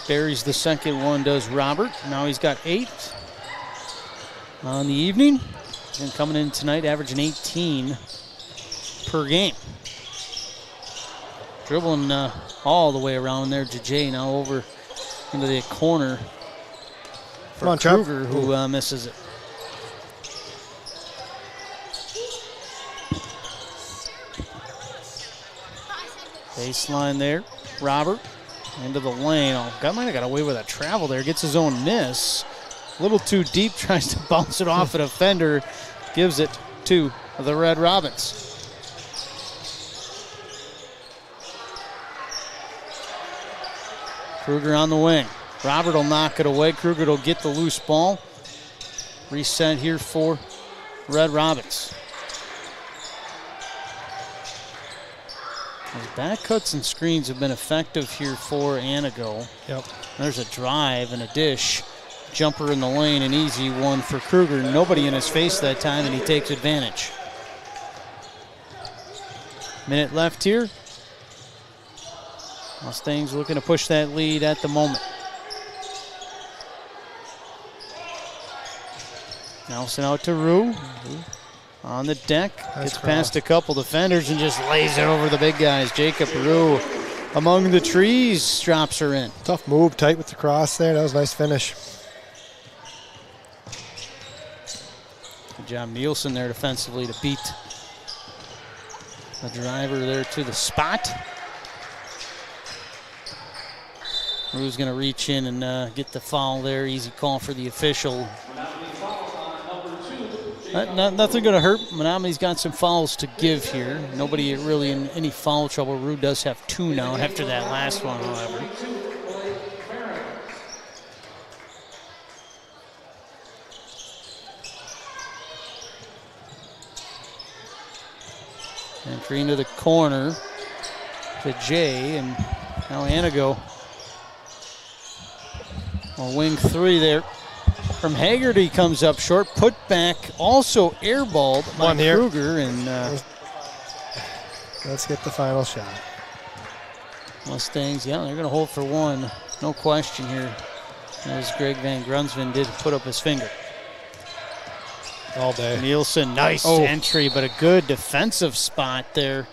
Buries the second one, does Robert. Now he's got 8 on the evening. And coming in tonight, averaging 18 per game. Dribbling all the way around there. Jajay now over into the corner for Kruger, who misses it. Baseline there. Robert into the lane. Oh, God might have got away with a travel there. Gets his own miss. A little too deep. Tries to bounce it off a defender. Gives it to the Red Robins. Kruger on the wing. Robert will knock it away. Kruger will get the loose ball. Reset here for Red Robins. His back cuts and screens have been effective here for Antigo. Yep. There's a drive and a dish Jumper in the lane, an easy one for Kruger. Nobody in his face that time, and he takes advantage. Minute left here. Mustangs looking to push that lead at the moment. Nelson out to Rue. On the deck, gets past a couple defenders and just lays it over the big guys. Jacob Rue among the trees drops her in. Tough move, tight with the cross there. That was a nice finish. Good job, Nielsen there defensively to beat the driver there to the spot. Rue's going to reach in and get the foul there. Easy call for the official. Nothing going to hurt. Menomoni's got some fouls to give here. Nobody really in any foul trouble. Rue does have 2 now after that last one, however. Entry into the corner to Jay, and now Antigo will wing 3 there. From Haggerty comes up short, put back, also airballed by Kruger, and let's get the final shot. Mustangs, yeah, they're going to hold for 1, no question here, as Greg Van Grunsven did put up his finger. All day. Nielsen, nice entry, but a good defensive spot there.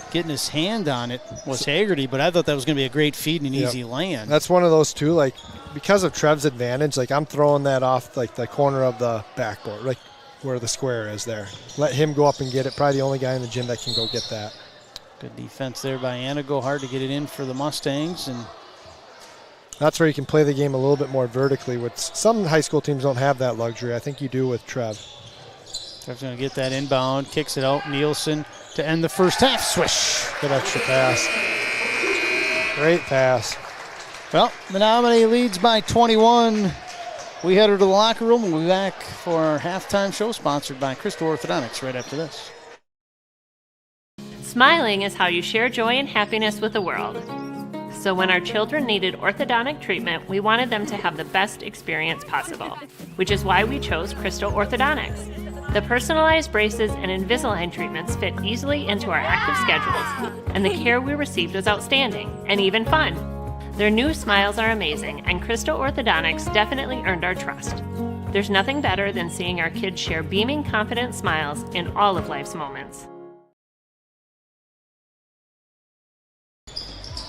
Getting his hand on it was Haggerty, but I thought that was going to be a great feed and an easy land. That's one of those too, like, because of Trev's advantage, like, I'm throwing that off like the corner of the backboard, like where the square is there. Let him go up and get it. Probably the only guy in the gym that can go get that. Good defense there by Antigo. Hard to get it in for the Mustangs, and that's where you can play the game a little bit more vertically. With some high school teams don't have that luxury. I think you do with Trev. Trev's going to get that inbound, kicks it out. Nielsen to end the first half. Swish. Good extra pass. Great pass. Well, Menomonie leads by 21. We head to the locker room. We'll be back for our halftime show, sponsored by Crystal Orthodontics, right after this. Smiling is how you share joy and happiness with the world. So when our children needed orthodontic treatment, we wanted them to have the best experience possible, which is why we chose Crystal Orthodontics. The personalized braces and Invisalign treatments fit easily into our active schedules, and the care we received was outstanding and even fun. Their new smiles are amazing, and Crystal Orthodontics definitely earned our trust. There's nothing better than seeing our kids share beaming, confident smiles in all of life's moments.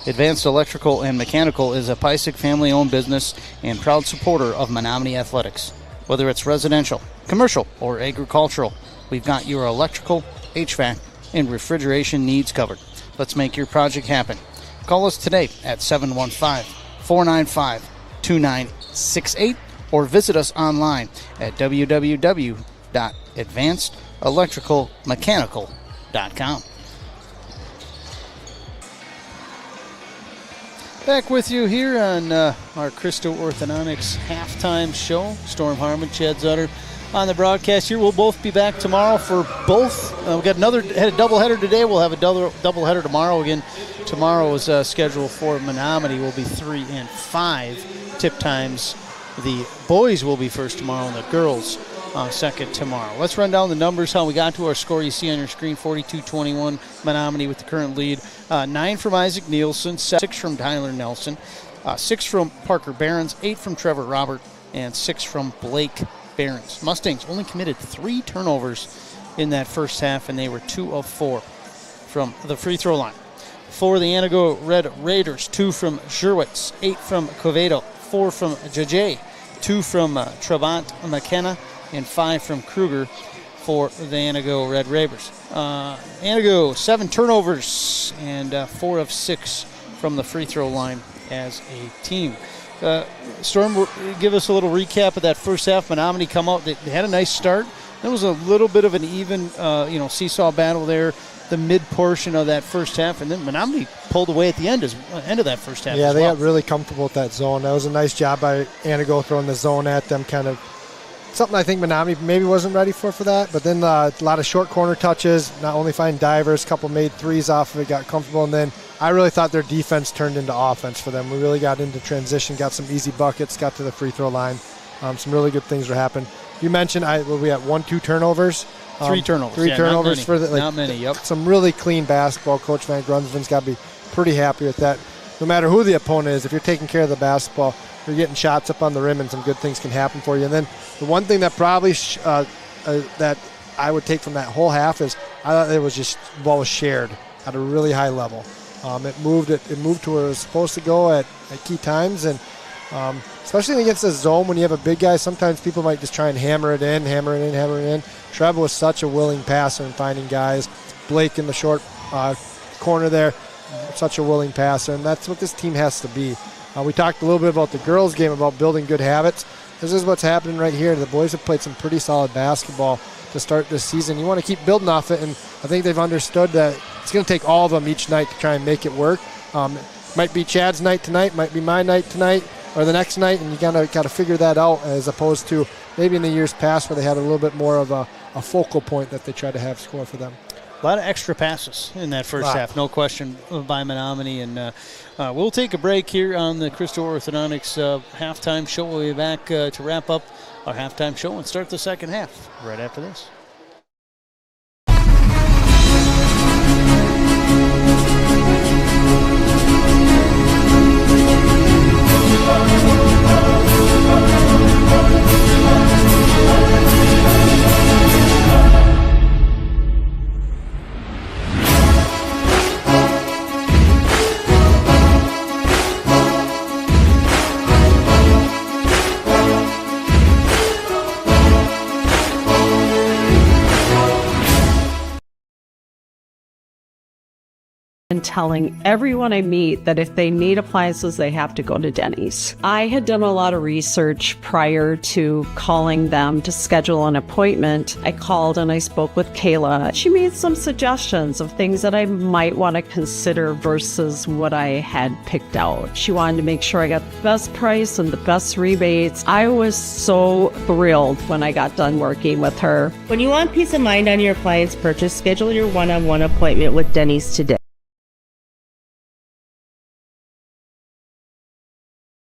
Advanced Electrical and Mechanical is a Pysick family-owned business and proud supporter of Menomonie Athletics. Whether it's residential, commercial, or agricultural, we've got your electrical, HVAC, and refrigeration needs covered. Let's make your project happen. Call us today at 715-495-2968 or visit us online at www.advancedelectricalmechanical.com. Back with you here on our Crystal Orthodontics halftime show. Storm Harmon, Chad Zutter on the broadcast here. We'll both be back tomorrow for both. We've got had a doubleheader today. We'll have a doubleheader tomorrow. Again, tomorrow is scheduled for Menomonie. Will be 3 and 5 tip times. The boys will be first tomorrow and the girls second tomorrow. Let's run down the numbers, how we got to our score. You see on your screen, 42-21, Menomonie with the current lead. 9 from Isaac Nielsen, 6 from Tyler Nelson, 6 from Parker Behrens, 8 from Trevor Robert, and 6 from Blake Behrens. Mustangs only committed 3 turnovers in that first half, and they were 2 of 4 from the free throw line. For the Antigo Red Raiders, 2 from Zurwitz, 8 from Covedo, 4 from Jajay, 2 from Trabant McKenna, and 5 from Kruger for the Antigo Red Raiders. Antigo, 7 turnovers and 4 of 6 from the free throw line as a team. Storm, give us a little recap of that first half. Menomonie come out, they had a nice start. There was a little bit of an even, seesaw battle there, the mid portion of that first half, and then Menomonie pulled away at the end of that first half. Yeah, they got really comfortable with that zone. That was a nice job by Antigo throwing the zone at them, kind of something I think Menomonie maybe wasn't ready for that. But then a lot of short corner touches, not only finding divers, a couple made threes off of it, got comfortable, and then I really thought their defense turned into offense for them. We really got into transition, got some easy buckets, got to the free throw line, Some really good things are happening. You mentioned we had 1-2 turnovers. 3 turnovers. Three turnovers for not many. Yep. Some really clean basketball. Coach Van Grunsven's got to be pretty happy with that. No matter who the opponent is, if you're taking care of the basketball, you're getting shots up on the rim, and some good things can happen for you. And then the one thing that probably that I would take from that whole half is I thought it was just the ball was shared at a really high level. It moved to where it was supposed to go at key times, and especially against the zone when you have a big guy, sometimes people might just try and hammer it in. Trev was such a willing passer in finding guys. Blake in the short corner there, such a willing passer, and that's what this team has to be. We talked a little bit about the girls' game, about building good habits. This is what's happening right here. The boys have played some pretty solid basketball to start this season. You want to keep building off it, and I think they've understood that it's going to take all of them each night to try and make it work. Might be Chad's night tonight, might be my night tonight, or the next night, and you got to figure that out, as opposed to maybe in the years past where they had a little bit more of a focal point that they try to have score for them. A lot of extra passes in that first half, no question, by Menomonie. And we'll take a break here on the Crystal Orthodontics halftime show. We'll be back to wrap up our halftime show and start the second half right after this. And telling everyone I meet that if they need appliances, they have to go to Denny's. I had done a lot of research prior to calling them to schedule an appointment. I called and I spoke with Kayla. She made some suggestions of things that I might want to consider versus what I had picked out. She wanted to make sure I got the best price and the best rebates. I was so thrilled when I got done working with her. When you want peace of mind on your appliance purchase, schedule your one-on-one appointment with Denny's today.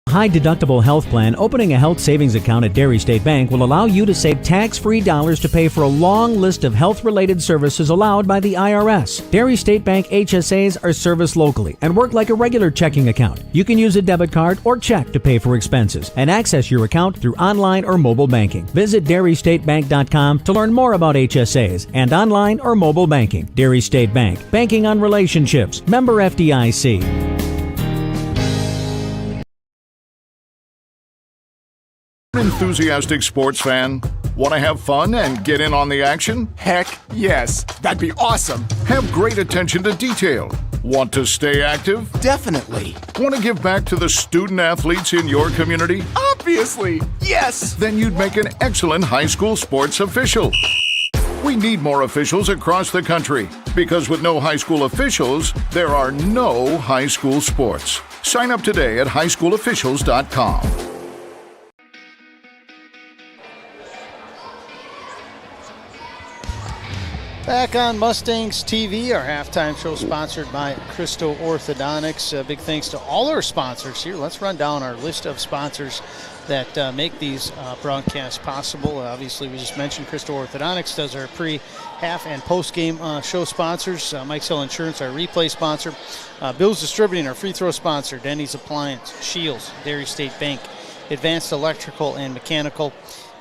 High-deductible health plan opening a health savings account at Dairy State Bank will allow you to save tax-free dollars to pay for a long list of health-related services allowed by the IRS. Dairy State Bank HSAs are serviced locally and work like a regular checking account. You can use a debit card or check to pay for expenses and access your account through online or mobile banking. Visit DairyStateBank.com to learn more about HSAs and online or mobile banking. Dairy State Bank, banking on relationships. Member FDIC. Enthusiastic sports fan? Want to have fun and get in on the action? Heck yes, that'd be awesome. Have great attention to detail. Want to stay active? Definitely. Want to give back to the student athletes in your community? Obviously, yes. Then you'd make an excellent high school sports official. We need more officials across the country, because with no high school officials, there are no high school sports. Sign up today at highschoolofficials.com. Back on Mustangs TV, our halftime show sponsored by Crystal Orthodontics. Big thanks to all our sponsors here. Let's run down our list of sponsors that make these broadcasts possible. Obviously, we just mentioned Crystal Orthodontics does our pre-half and post-game show sponsors. Mike's Hill Insurance, our replay sponsor. Bill's Distributing, our free throw sponsor. Denny's Appliance, Shields, Dairy State Bank, Advanced Electrical and Mechanical,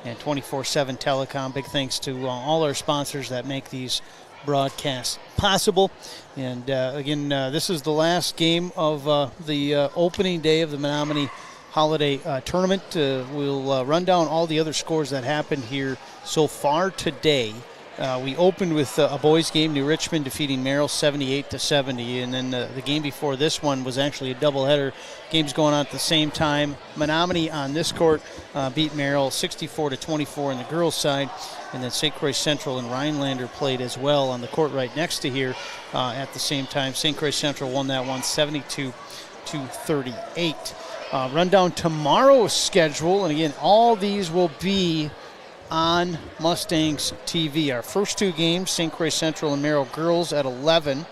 and 24/7 Telecom. Big thanks to all our sponsors that make these broadcasts possible. And again, this is the last game of the opening day of the Menomonie Holiday Tournament. We'll run down all the other scores that happened here so far today. We opened with a boys game, New Richmond defeating Merrill 78-70, and then the game before this one was actually a doubleheader. Games going on at the same time. Menomonie on this court beat Merrill 64-24 on the girls' side, and then St. Croix Central and Rhinelander played as well on the court right next to here at the same time. St. Croix Central won that one 72-38. Run down tomorrow's schedule, and again, all these will be on Mustangs TV. Our first two games, St. Croix Central and Merrill girls at 11,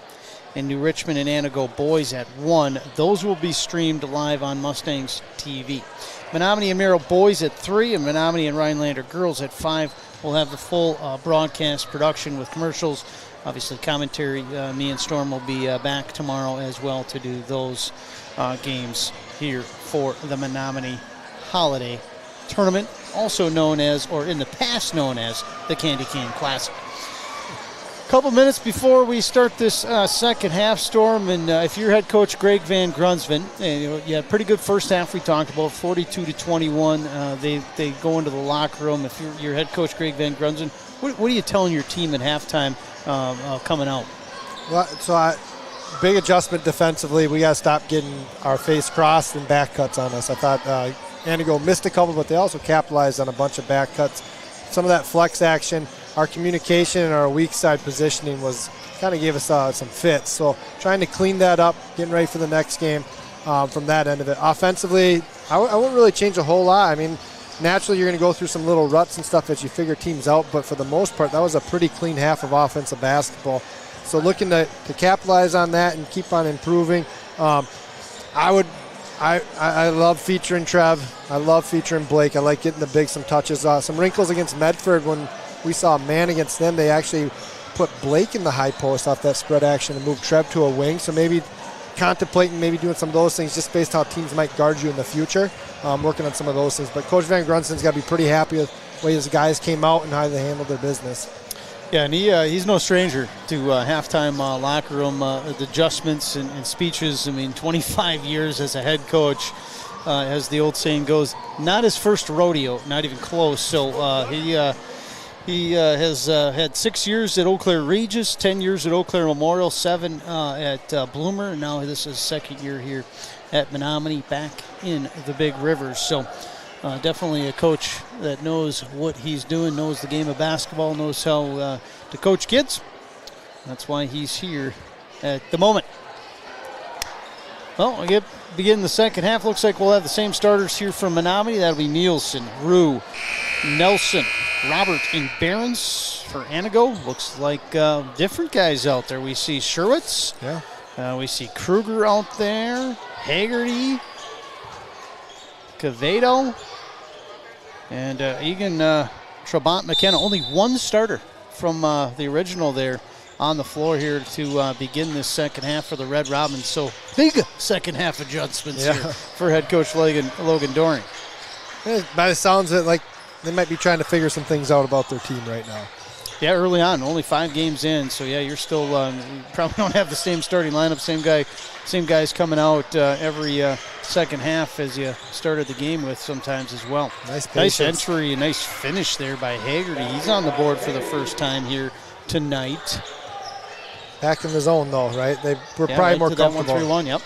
and New Richmond and Antigo boys at 1. Those will be streamed live on Mustangs TV. Menomonie and Merrill boys at 3, and Menomonie and Rhinelander girls at 5. We'll have the full broadcast production with commercials. Obviously, commentary. Me and Storm will be back tomorrow as well to do those games here for the Menomonie Holiday Tournament, also known as, or in the past known as, the Candy Cane Classic. A couple minutes before we start this second half, Storm, and if you're head coach Greg Van Grunsven, you had a pretty good first half. We talked about 42-21. They go into the locker room. If you're head coach Greg Van Grunsven, what are you telling your team at halftime coming out? Well, big adjustment defensively. We got to stop getting our face crossed and back cuts on us. I thought Antigo missed a couple, but they also capitalized on a bunch of back cuts. Some of that flex action, our communication and our weak side positioning kind of gave us some fits. So trying to clean that up, getting ready for the next game from that end of it. Offensively, I wouldn't really change a whole lot. I mean, naturally you're going to go through some little ruts and stuff as you figure teams out, but for the most part, that was a pretty clean half of offensive basketball. So looking to capitalize on that and keep on improving. I love featuring Trev. I love featuring Blake. I like getting the some touches. Some wrinkles against Medford when we saw a man against them. They actually put Blake in the high post off that spread action and moved Trev to a wing. So maybe contemplating maybe doing some of those things just based on how teams might guard you in the future. Working on some of those things. But Coach Van Grunsven's got to be pretty happy with the way his guys came out and how they handled their business. Yeah, and he's no stranger to halftime locker room adjustments and speeches. I mean, 25 years as a head coach, as the old saying goes, not his first rodeo, not even close. So he has had 6 years at Eau Claire Regis, 10 years at Eau Claire Memorial, 7 at Bloomer, and now this is his second year here at Menomonie, back in the Big Rivers. So definitely a coach that knows what he's doing, knows the game of basketball, knows how to coach kids. That's why he's here at the moment. Well, we begin the second half. Looks like we'll have the same starters here from Menomonie. That'll be Nielsen, Rue, Nelson, Robert, and Behrens for Antigo. Looks like different guys out there. We see Sherwitz. Yeah. We see Kruger out there. Haggerty. Cavedo. And Egan Trabant McKenna. Only one starter from the original there on the floor here to begin this second half for the Red Robins. So big second half adjustments here for head coach Logan Doring. Yeah, by the sounds of it, like they might be trying to figure some things out about their team right now. Yeah, early on, only 5 games in. So yeah, you're still you probably don't have the same starting lineup, same guys coming out every second half as you started the game with sometimes as well. Nice entry, a nice finish there by Haggerty. He's on the board for the first time here tonight. Back in the zone though, right? They were probably right more to comfortable. That 1-3-1, yep.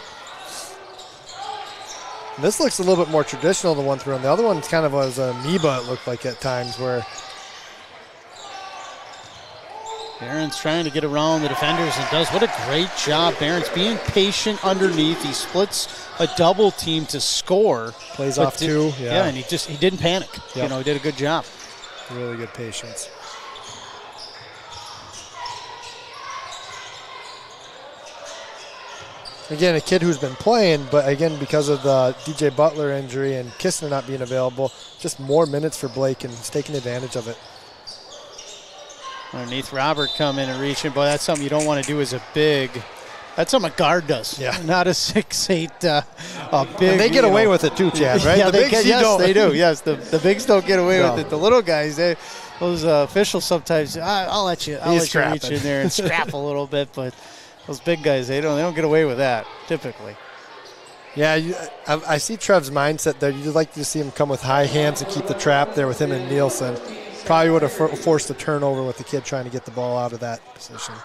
This looks a little bit more traditional than 1-3-1. The other one kind of was an amoeba, it looked like at times, where Behrens trying to get around the defenders and does. What a great job. Behrens being patient underneath. He splits a double team to score. Plays off 2. Yeah, and he didn't panic. Yep. He did a good job. Really good patience. Again, a kid who's been playing, but again, because of the DJ Butler injury and Kistner not being available, just more minutes for Blake, and he's taking advantage of it. Underneath Robert coming and reaching, but that's something you don't want to do as a big. That's something a guard does. Yeah. Not a 6'8", big. And they get away with it too, Chad, right? Yeah, the bigs they do. Yes, the bigs don't get away with it. The little guys, those officials sometimes, I'll let you reach in there and scrap a little bit, but those big guys, they don't get away with that typically. Yeah, I see Trev's mindset there. You'd like to see him come with high hands and keep the trap there with him and Nielsen. Probably would have forced a turnover with the kid trying to get the ball out of that position.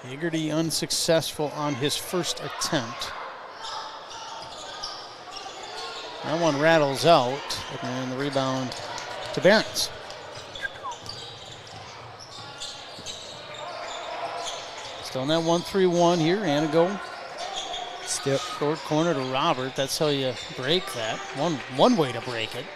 Haggerty unsuccessful on his first attempt. That one rattles out, and the rebound to Behrens. Still in that 1-3-1 here, Antigo. Skip. Short corner to Robert. That's how you break that. One way to break it.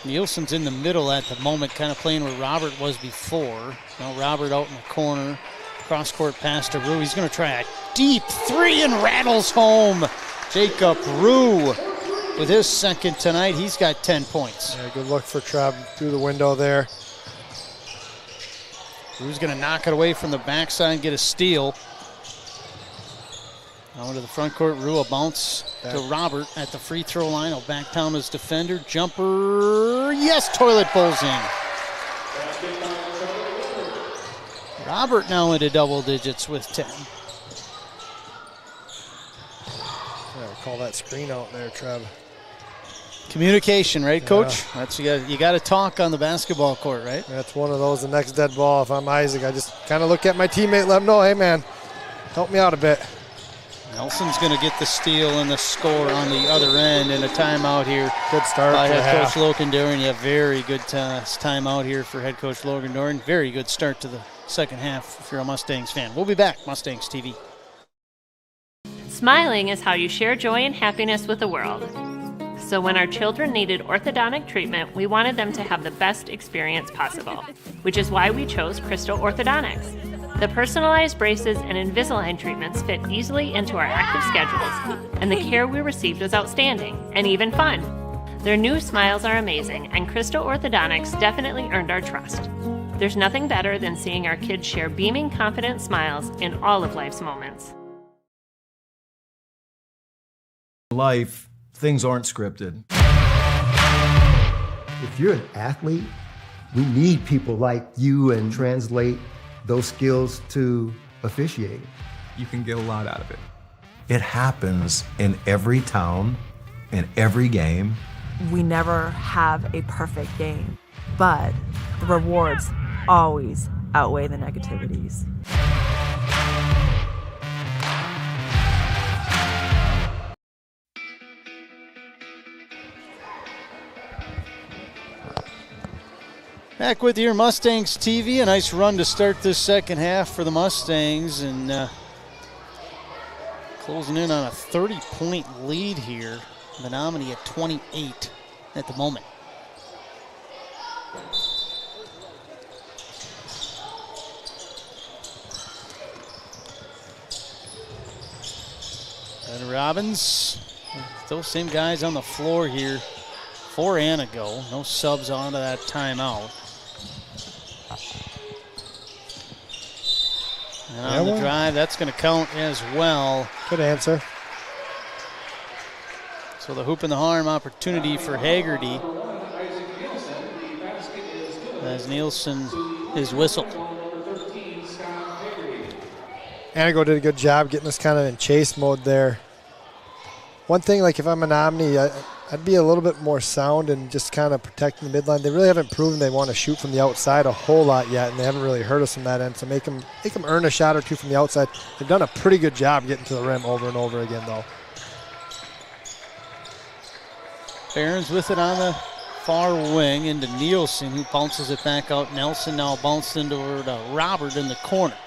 Nielsen's in the middle at the moment, kind of playing where Robert was before. Now Robert out in the corner. Cross-court pass to Rue. He's going to try a deep 3 and rattles home. Jacob Rue with his second tonight. He's got 10 points. Yeah, good look for Trev through the window there. Rue's going to knock it away from the backside and get a steal. Now into the front court. Rue a bounce to Robert at the free throw line. He'll back down his defender. Jumper. Yes, toilet bowls in. Robert now into double digits with 10. Yeah, call that screen out there, Trev. Communication, right, Coach? That's you got to talk on the basketball court, right? That's one of those. The next dead ball, if I'm Isaac, I just kind of look at my teammate, let him know, hey, man, help me out a bit. Nelson's going to get the steal and the score on the other end, and a timeout here. Good start by for head half. coach Logan Doran. Yeah, very good timeout here for head coach Logan Doran. Very good start to the second half if you're a Mustangs fan. We'll be back, Mustangs TV. Smiling is how you share joy and happiness with the world. So when our children needed orthodontic treatment, we wanted them to have the best experience possible, which is why we chose Crystal Orthodontics. The personalized braces and Invisalign treatments fit easily into our active schedules, and the care we received was outstanding and even fun. Their new smiles are amazing, and Crystal Orthodontics definitely earned our trust. There's nothing better than seeing our kids share beaming, confident smiles in all of life's moments. Life, things aren't scripted. If you're an athlete, we need people like you and translate those skills to officiating. You can get a lot out of it. It happens in every town, in every game. We never have a perfect game, but the rewards always outweigh the negativities. Back with your Mustangs TV. A nice run to start this second half for the Mustangs, and closing in on a 30-point lead here. Menomonie at 28 at the moment. And Robbins, those same guys on the floor here for Antigo. No subs onto that timeout. And on the drive, that's going to count as well. Good answer. So the hoop and the harm opportunity for Haggerty as Nielsen is whistled. Antigo did a good job getting us kind of in chase mode there. One thing, like if I'm Menomonie, I'd be a little bit more sound and just kind of protecting the midline. They really haven't proven they want to shoot from the outside a whole lot yet, and they haven't really hurt us from that end. So make them earn a shot or two from the outside. They've done a pretty good job getting to the rim over and over again, though. Barons with it on the far wing into Nielsen, who bounces it back out. Nelson now bounced into Robert in the corner.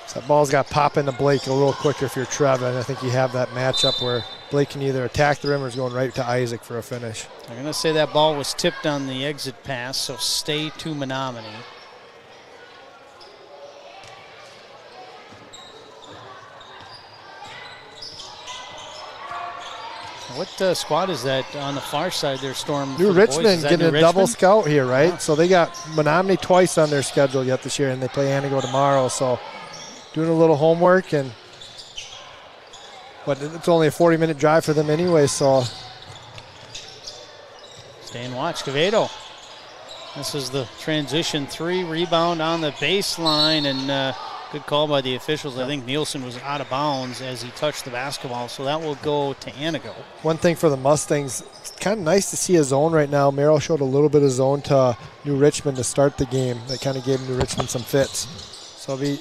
So that ball's got to pop into Blake a little quicker if you're Trev, and I think you have that matchup where Blake can either attack the rim or is going right to Isaac for a finish. I'm going to say that ball was tipped on the exit pass, so stay to Menomonie. What squad is that on the far side there, Storm? New Richmond getting a double Richmond? scout here, right? Yeah. So they got Menomonie twice on their schedule yet this year, and they play Antigo tomorrow. So doing a little homework, but it's only a 40-minute drive for them anyway, so. Stay and watch, Quevedo. This is the transition three, rebound on the baseline, and good call by the officials. I think Nielsen was out of bounds as he touched the basketball, so that will go to Antigo. One thing for the Mustangs, it's kind of nice to see a zone right now. Merrill showed a little bit of zone to New Richmond to start the game. That kind of gave New Richmond some fits. So it'll be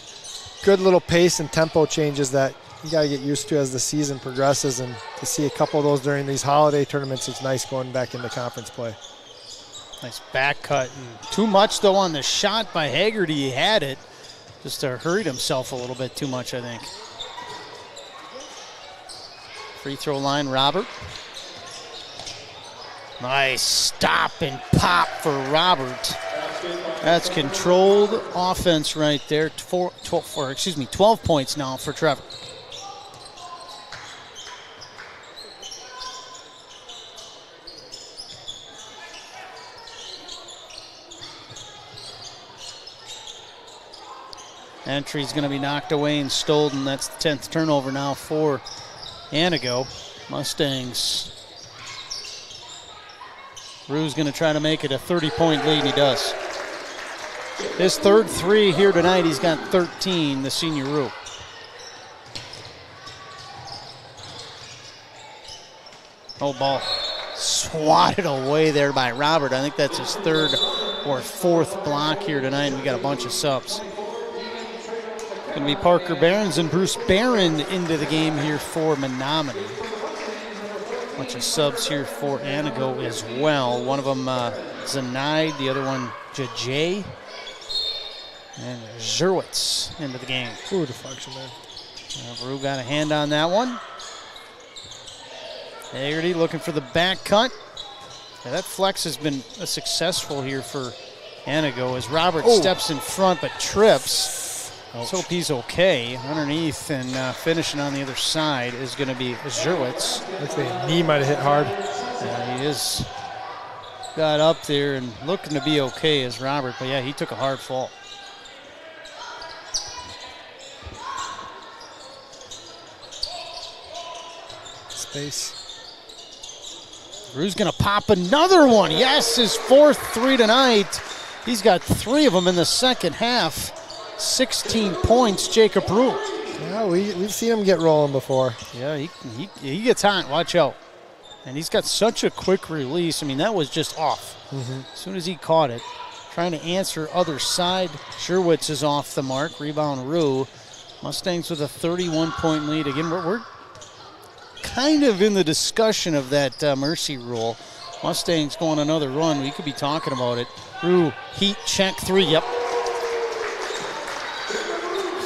good little pace and tempo changes that you got to get used to as the season progresses, and to see a couple of those during these holiday tournaments, it's nice going back into conference play. Nice back cut. And too much, though, on the shot by Haggerty. He had it. Just hurried himself a little bit too much, I think. Free throw line, Robert. Nice stop and pop for Robert. That's controlled offense right there. 12 points now for Trevor. Entry's going to be knocked away and stolen. That's the 10th turnover now for Antigo. Mustangs. Rue's going to try to make it a 30-point lead. He does. His third three here tonight. He's got 13, the senior Rue. Oh, ball swatted away there by Robert. I think that's his third or fourth block here tonight. We got a bunch of subs. Going to be Parker Behrens and Bruce Barron into the game here for Menomonie. Bunch of subs here for Antigo as well. One of them Zanaid, the other one Jajay. And Zerwitz into the game. Ooh, deflection there. Rue got a hand on that one. Haggerty looking for the back cut. Yeah, that flex has been successful here for Antigo as Robert steps in front but trips. Let's hope he's okay. Underneath and finishing on the other side is going to be Zerwitz. Looks like his knee might have hit hard. Yeah, he is. Got up there and looking to be okay as Robert, but yeah, he took a hard fall. Space. Rue's going to pop another one. Yes, his fourth three tonight. He's got 3 of them in the second half. 16 points, Jacob Rue. Yeah, we've seen him get rolling before. Yeah, he gets hot. Watch out. And he's got such a quick release. I mean, that was just off. As soon as he caught it. Trying to answer other side. Zerwitz is off the mark. Rebound Rue. Mustangs with a 31-point lead. Again, we're kind of in the discussion of that mercy rule. Mustangs going another run. We could be talking about it. Rue, heat check 3. Yep.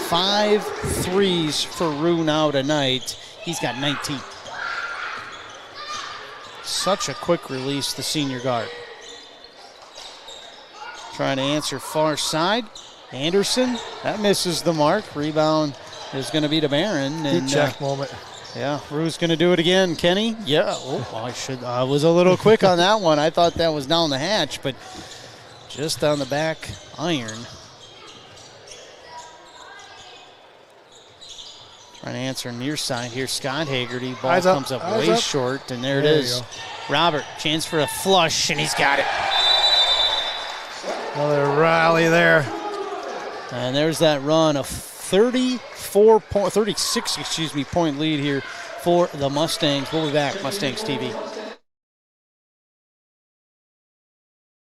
5 threes for Rue now tonight. He's got 19. Such a quick release, the senior guard. Trying to answer far side. Anderson, that misses the mark. Rebound is going to be to Barron. Heat check moment. Yeah, Rue's going to do it again. Kenny? Yeah. I was a little quick on that one. I thought that was down the hatch, but just on the back iron. Trying to answer near side here. Scott Haggerty. Ball comes up way short, and there it is. Robert, chance for a flush, and he's got it. Another rally there. And there's that run of 36 point lead here for the Mustangs. We'll be back. Mustangs TV.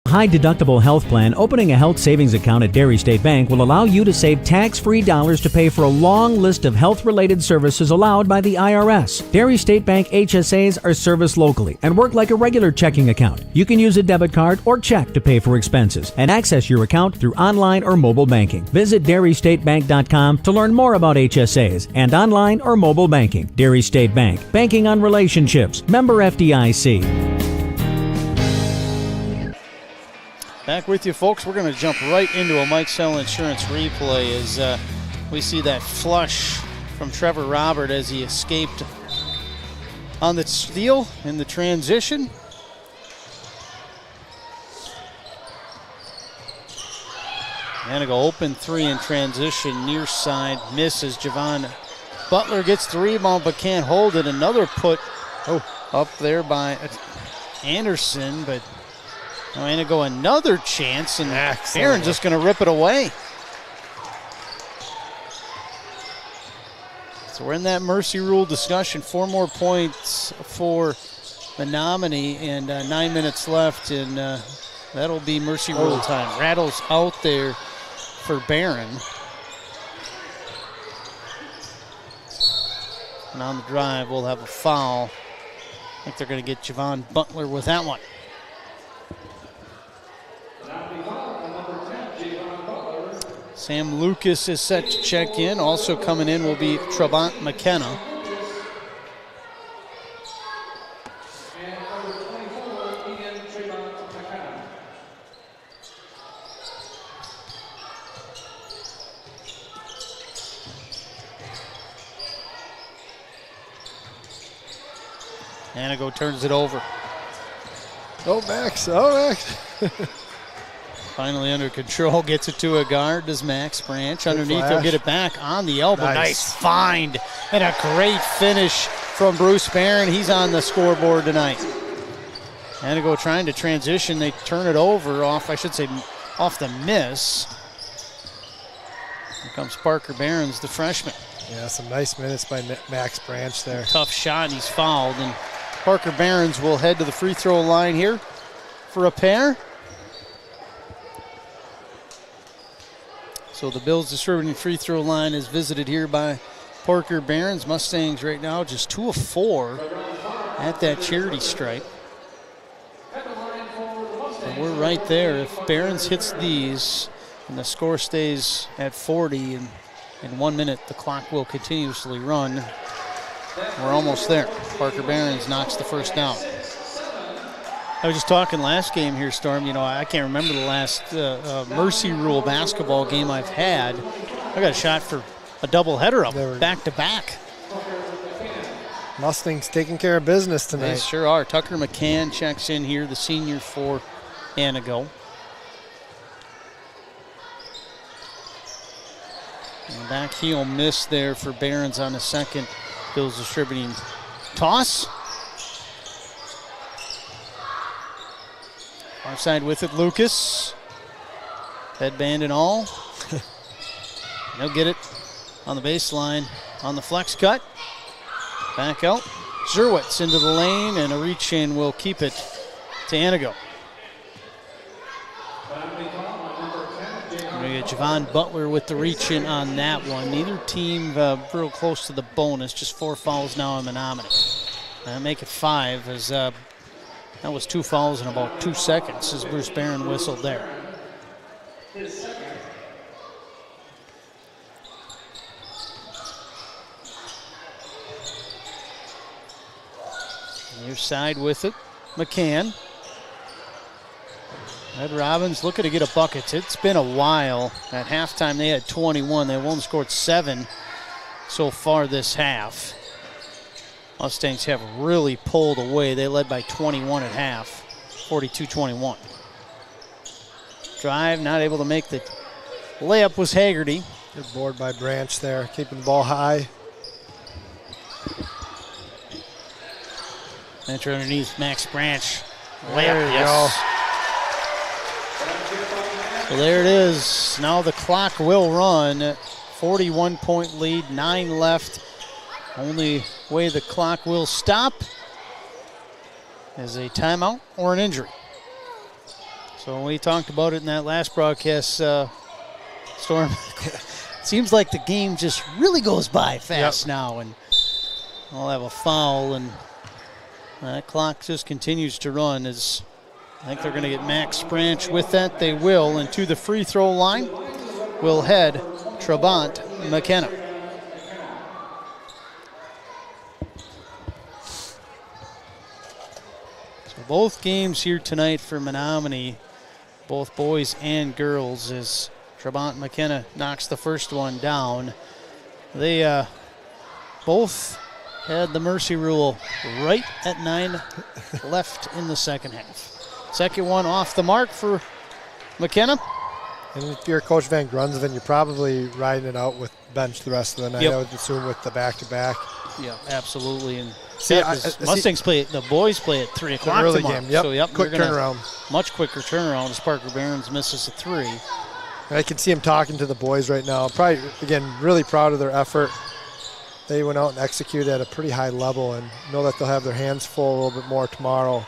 High-deductible health plan opening a health savings account at Dairy State Bank will allow you to save tax-free dollars to pay for a long list of health-related services allowed by the IRS. Dairy State Bank HSAs are serviced locally and work like a regular checking account. You can use a debit card or check to pay for expenses and access your account through online or mobile banking. Visit DairyStateBank.com to learn more about HSAs and online or mobile banking. Dairy State Bank, banking on relationships. Member FDIC. Back with you, folks. We're going to jump right into a Mike Sell Insurance replay as we see that flush from Trevor Robert as he escaped on the steal in the transition. Antigo open 3 in transition, near side, misses. Javon Butler gets the rebound but can't hold it. Another put up there by Anderson, but Antigo another chance, and Aaron's just going to rip it away. So we're in that mercy rule discussion. 4 more points for Menomonie and 9 minutes left, and that'll be mercy rule time. Rattles out there for Barron. And on the drive, we'll have a foul. I think they're going to get Javon Butler with that one. Sam Lucas is set to check in. Also coming in will be Trabant McKenna. Antigo turns it over. Oh, Max. Oh, Max. Finally under control, gets it to a guard, does Max Branch. Good Underneath, flash. he'll get it back on the elbow. Nice. Nice find and a great finish from Bruce Barron. He's on the scoreboard tonight. Antigo trying to transition. They turn it over off the miss. Here comes Parker Behrens, the freshman. Yeah, some nice minutes by Max Branch there. Tough shot, and he's fouled. And Parker Behrens will head to the free throw line here for a pair. So the Bills distributing free throw line is visited here by Parker Behrens. Mustangs right now just 2 of 4 at that charity stripe. And we're right there. If Behrens hits these and the score stays at 40 and in 1 minute the clock will continuously run, we're almost there. Parker Behrens knocks the first down. I was just talking last game here, Storm. You know, I can't remember the last Mercy Rule basketball game I've had. I got a shot for a doubleheader up back to back. Mustangs taking care of business tonight. They sure are. Tucker McCann checks in here, the senior for Antigo. And back heel miss there for Behrens on the second. Bills distributing toss. Far side with it, Lucas. Headband and all. They'll get it on the baseline on the flex cut. Back out. Zerwitz into the lane, and a reach in will keep it to Antigo. We got Javon Butler with the reach in on that one. Neither team real close to the bonus, just 4 fouls now in Menomonie. Make it 5 as that was 2 fouls in about 2 seconds as Bruce Barron whistled there. Near side with it, McCann. Ed Robbins looking to get a bucket. It's been a while. At halftime they had 21. They've only scored 7 so far this half. Mustangs have really pulled away. They led by 21 at half, 42-21. Drive, not able to make the layup was Haggerty. Good board by Branch there, keeping the ball high. Enter underneath Max Branch. There you go. So there it is. Now the clock will run. 41-point lead, 9 left. Only way the clock will stop is a timeout or an injury. So we talked about it in that last broadcast, Storm. Seems like the game just really goes by fast now, and we'll have a foul, and that clock just continues to run. As I think they're going to get Max Branch with that. They will, and to the free throw line will head Trabant McKenna. Both games here tonight for Menomonie, both boys and girls, as Trabant McKenna knocks the first one down. They both had the mercy rule right at 9 left in the second half. Second one off the mark for McKenna. And if you're Coach Van Grunsven, you're probably riding it out with bench the rest of the night, I would assume, with the back-to-back. Yeah, absolutely. And Mustangs play, the boys play at 3 o'clock early tomorrow. game, So, quick turnaround. Much quicker turnaround as Parker Behrens misses a 3. I can see him talking to the boys right now. Probably, again, really proud of their effort. They went out and executed at a pretty high level and know that they'll have their hands full a little bit more tomorrow.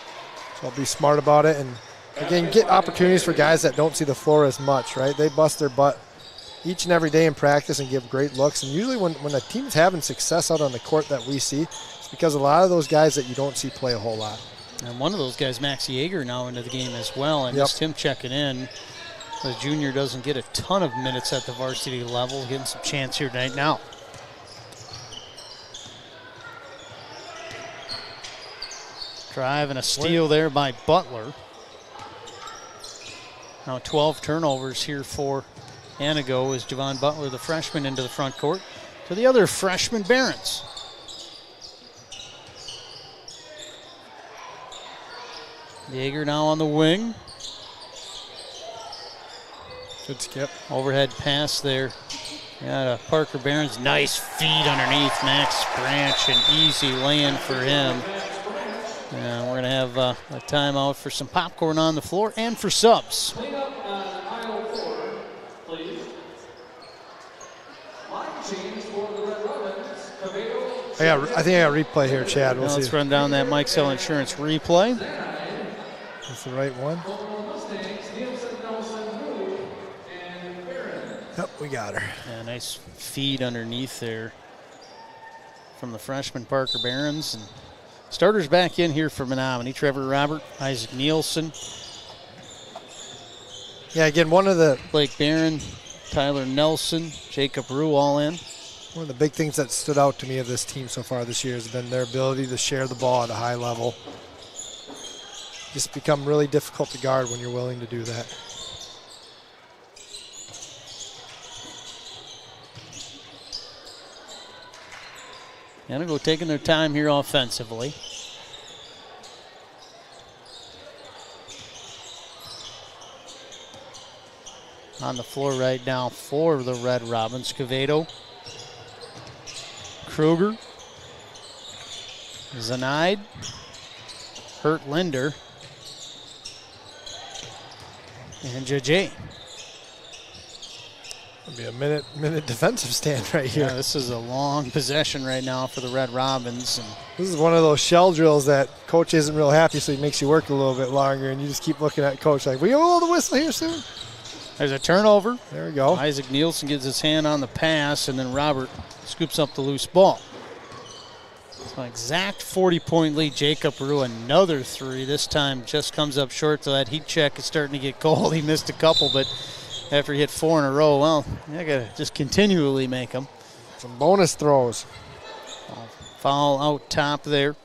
So I'll be smart about it. And, again, get opportunities for guys that don't see the floor as much, right? They bust their butt each and every day in practice and give great looks. And usually when a team's having success out on the court that we see, it's because a lot of those guys that you don't see play a whole lot. And one of those guys, Max Yeager, now into the game as well. I missed him checking in. The junior doesn't get a ton of minutes at the varsity level. Getting some chance here tonight now. Drive and a steal there by Butler. Now 12 turnovers here for Antigo as Javon Butler, the freshman, into the front court to the other freshman, Behrens. Yeager now on the wing. Good skip. Overhead pass there. Got Parker Barron's nice feed underneath Max Branch, an easy lay-in for him. And we're going to have a timeout for some popcorn on the floor and for subs. Clean up on aisle 4, please. Line change for the Red Robins. Cavedo. I think I got replay here, Chad. We'll see. Let's run down that Mike Sell Insurance replay. That's the right one. Yep, we got her. Yeah, nice feed underneath there from the freshman Parker Barons. And starters back in here for Menomonie. Trevor Robert, Isaac Nielsen. Yeah, again, one of the Blake Barron, Tyler Nelson, Jacob Rue all in. One of the big things that stood out to me of this team so far this year has been their ability to share the ball at a high level. Just become really difficult to guard when you're willing to do that. Antigo taking their time here offensively. On the floor right now for the Red Robins, Cavedo, Kruger, Zenaid, Hurt Linder, and JJ. It'll be a minute defensive stand right here. Yeah, this is a long possession right now for the Red Robins. And this is one of those shell drills that coach isn't real happy, so he makes you work a little bit longer, and you just keep looking at coach like, will you blow the whistle here soon? There's a turnover. There we go. Isaac Nielsen gets his hand on the pass, and then Robert scoops up the loose ball. So exact 40-point lead. Jacob Rue, another three. This time just comes up short, so that heat check is starting to get cold. He missed a couple, but after he hit 4 in a row, well, you got to just continually make them. Some bonus throws. Foul out top there.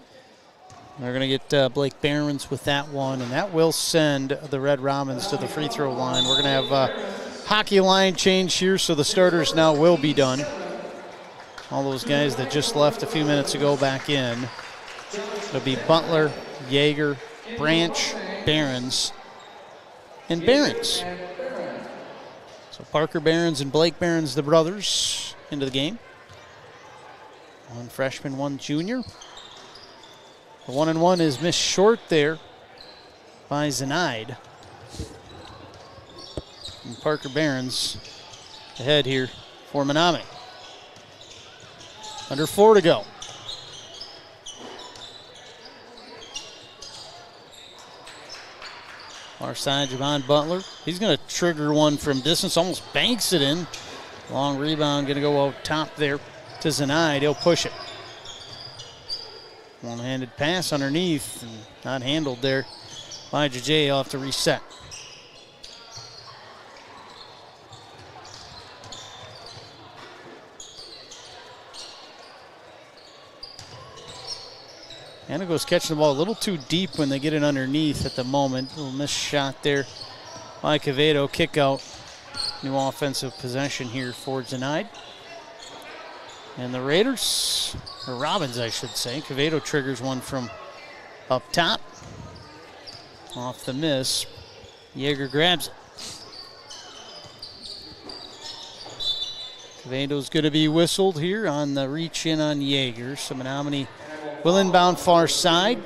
They're going to get Blake Barons with that one, and that will send the Red Robins to the free throw line. We're going to have a hockey line change here, so the starters now will be done. All those guys that just left a few minutes ago back in. It'll be Butler, Yeager, Branch, Barons, and Barons. So Parker Barons and Blake Barons, the brothers, into the game. One freshman, one junior. The 1-and-1 is missed short there by Zenaid. And Parker Barons ahead here for Menomonie. Under 4 to go. Far side, Javon Butler. He's going to trigger one from distance, almost banks it in. Long rebound, going to go out top there to Zenaid. He'll push it. One-handed pass underneath and not handled there by JJ. He'll have to reset. Antigo's catching the ball a little too deep when they get it underneath at the moment. A little missed shot there by Cavedo. Kick out. New offensive possession here for Zenaid. And the Raiders, or Robins I should say, Cavedo triggers one from up top. Off the miss. Yeager grabs it. Cavedo's going to be whistled here on the reach in on Yeager. So Menomonie will inbound far side.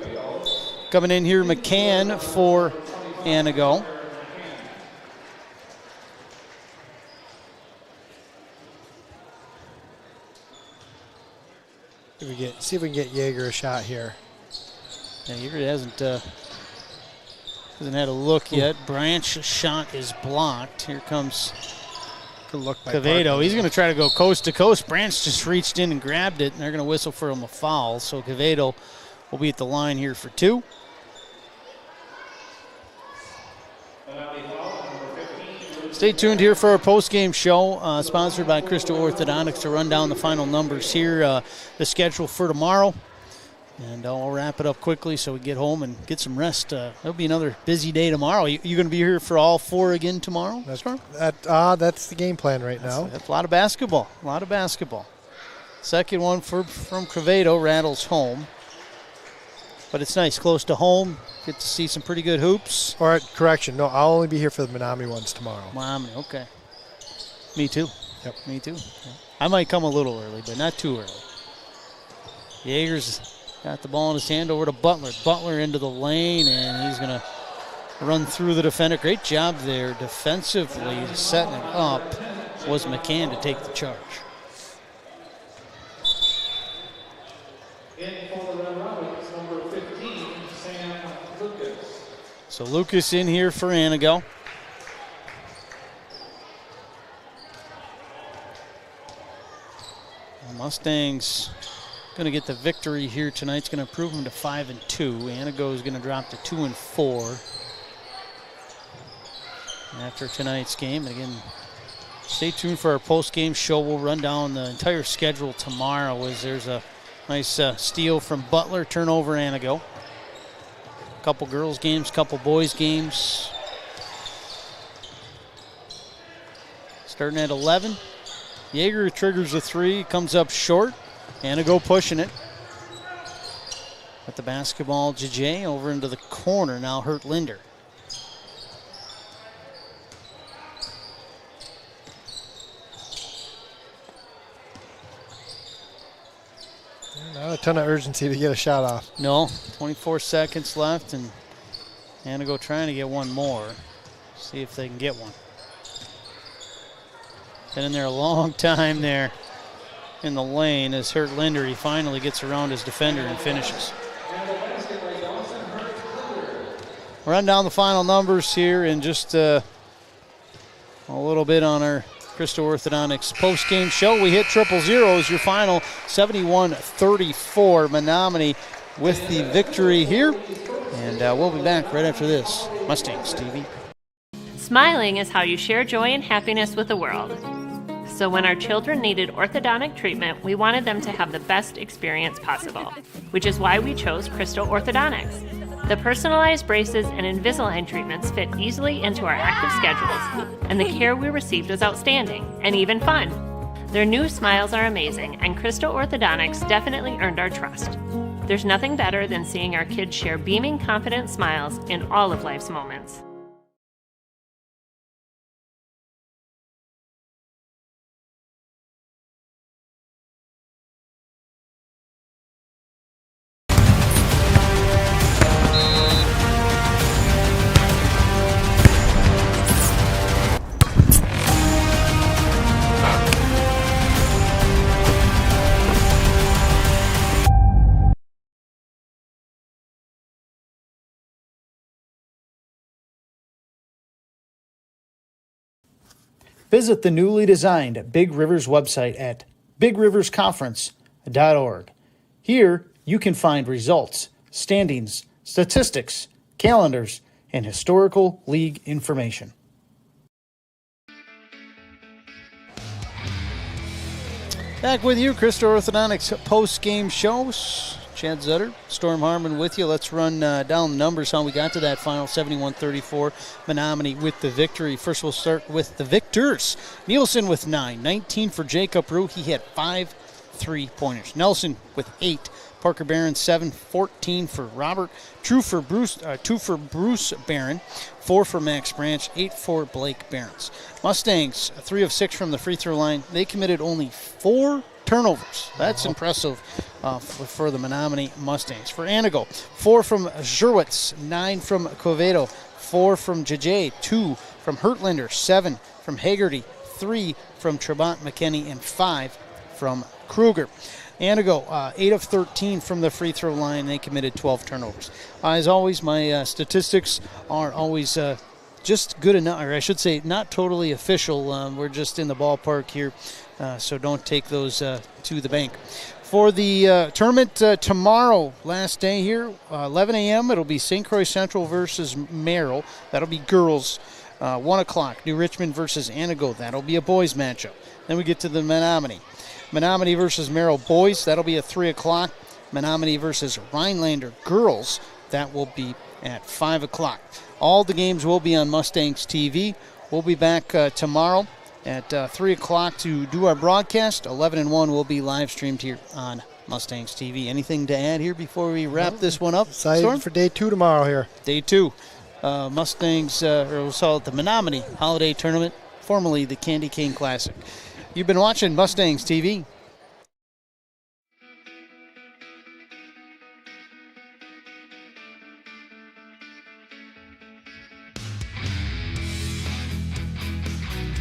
Coming in here, McCann for Antigo. See if we can get Yeager a shot here. Yeah, Yeager hasn't had a look yet. Branch shot is blocked. Here comes Good look by Cavedo. Parker. He's going to try to go coast to coast. Branch just reached in and grabbed it, and they're going to whistle for him a foul. So Cavedo will be at the line here for 2. Stay tuned here for our post-game show, sponsored by Crystal Orthodontics, to run down the final numbers here, the schedule for tomorrow. And I'll wrap it up quickly so we get home and get some rest. It'll be another busy day tomorrow. You going to be here for all 4 again tomorrow? That's the game plan right now. That's a lot of basketball. A lot of basketball. Second one from Cavedo rattles home. But it's nice, close to home. If Get to see some pretty good hoops. All right, correction. No, I'll only be here for the Menomonie ones tomorrow. Menomonie, okay. Me too. Yep. Me too. I might come a little early, but not too early. Jaeger's got the ball in his hand over to Butler. Butler into the lane, and he's going to run through the defender. Great job there defensively, setting it up was McCann to take the charge. In for the Red Rabbits, number 15, Sam Lucas. So Lucas in here for Antigo. Mustangs going to get the victory here tonight. It's going to improve them to 5-2. Antigo is going to drop to 2-4 after tonight's game. And again, stay tuned for our post-game show. We'll run down the entire schedule tomorrow as there's a nice steal from Butler, turnover Antigo. Couple girls games, couple boys games. Starting at 11. Jaeger triggers a three, comes up short. Antigo pushing it. At the basketball, JJ over into the corner. Now Hurt Linder. Not a ton of urgency to get a shot off. No, 24 seconds left, and Antigo trying to get one more. See if they can get one. Been in there a long time there in the lane as Hurt Linder, he finally gets around his defender and finishes. We'll run down the final numbers here in just a little bit on our Crystal Orthodontics post-game show. We hit 000 as your final 71-34. Menomonie with the victory here. And we'll be back right after this. Mustangs TV. Smiling is how you share joy and happiness with the world. So when our children needed orthodontic treatment, we wanted them to have the best experience possible, which is why we chose Crystal Orthodontics. The personalized braces and Invisalign treatments fit easily into our active schedules, and the care we received was outstanding and even fun. Their new smiles are amazing, and Crystal Orthodontics definitely earned our trust. There's nothing better than seeing our kids share beaming, confident smiles in all of life's moments. Visit the newly designed Big Rivers website at bigriversconference.org. Here, you can find results, standings, statistics, calendars, and historical league information. Back with you, Crystal Orthodontics post-game shows. Chad Zutter, Storm Harmon with you. Let's run down the numbers, how we got to that final 71-34. Menomonie with the victory. First, we'll start with the victors. Nielsen with 9. 19 for Jacob Rue. He had 5 3-pointers. Nelson with 8. Parker Barron 7. 14 for Robert. 2 for Bruce Barron. 4 for Max Branch. 8 for Blake Barons. Mustangs 3 of 6 from the free throw line. They committed only 4 turnovers. That's impressive for the Menomonie Mustangs. For Antigo, 4 from Zerwitz, 9 from Covedo, 4 from JJ, 2 from Hurtlander, 7 from Hagerty, 3 from Trabant McKinney, and 5 from Kruger. Antigo, 8 of 13 from the free throw line. They committed 12 turnovers. As always, my statistics are always just good enough, or I should say not totally official. We're just in the ballpark here, so don't take those to the bank. For the tournament tomorrow, last day here, 11 a.m., it'll be St. Croix Central versus Merrill. That'll be girls. 1 o'clock, New Richmond versus Antigo. That'll be a boys matchup. Then we get to the Menomonie. Menomonie versus Merrill boys. That'll be at 3 o'clock. Menomonie versus Rhinelander girls. That will be at 5 o'clock. All the games will be on Mustangs TV. We'll be back tomorrow at 3 o'clock to do our broadcast. 11 and 1 will be live streamed here on Mustangs TV. Anything to add here before we wrap this one up? Excited Storm? for day 2 tomorrow here. Day 2. Mustangs, or we'll call it the Menomonie Holiday Tournament, formerly the Candy Cane Classic. You've been watching Mustangs TV.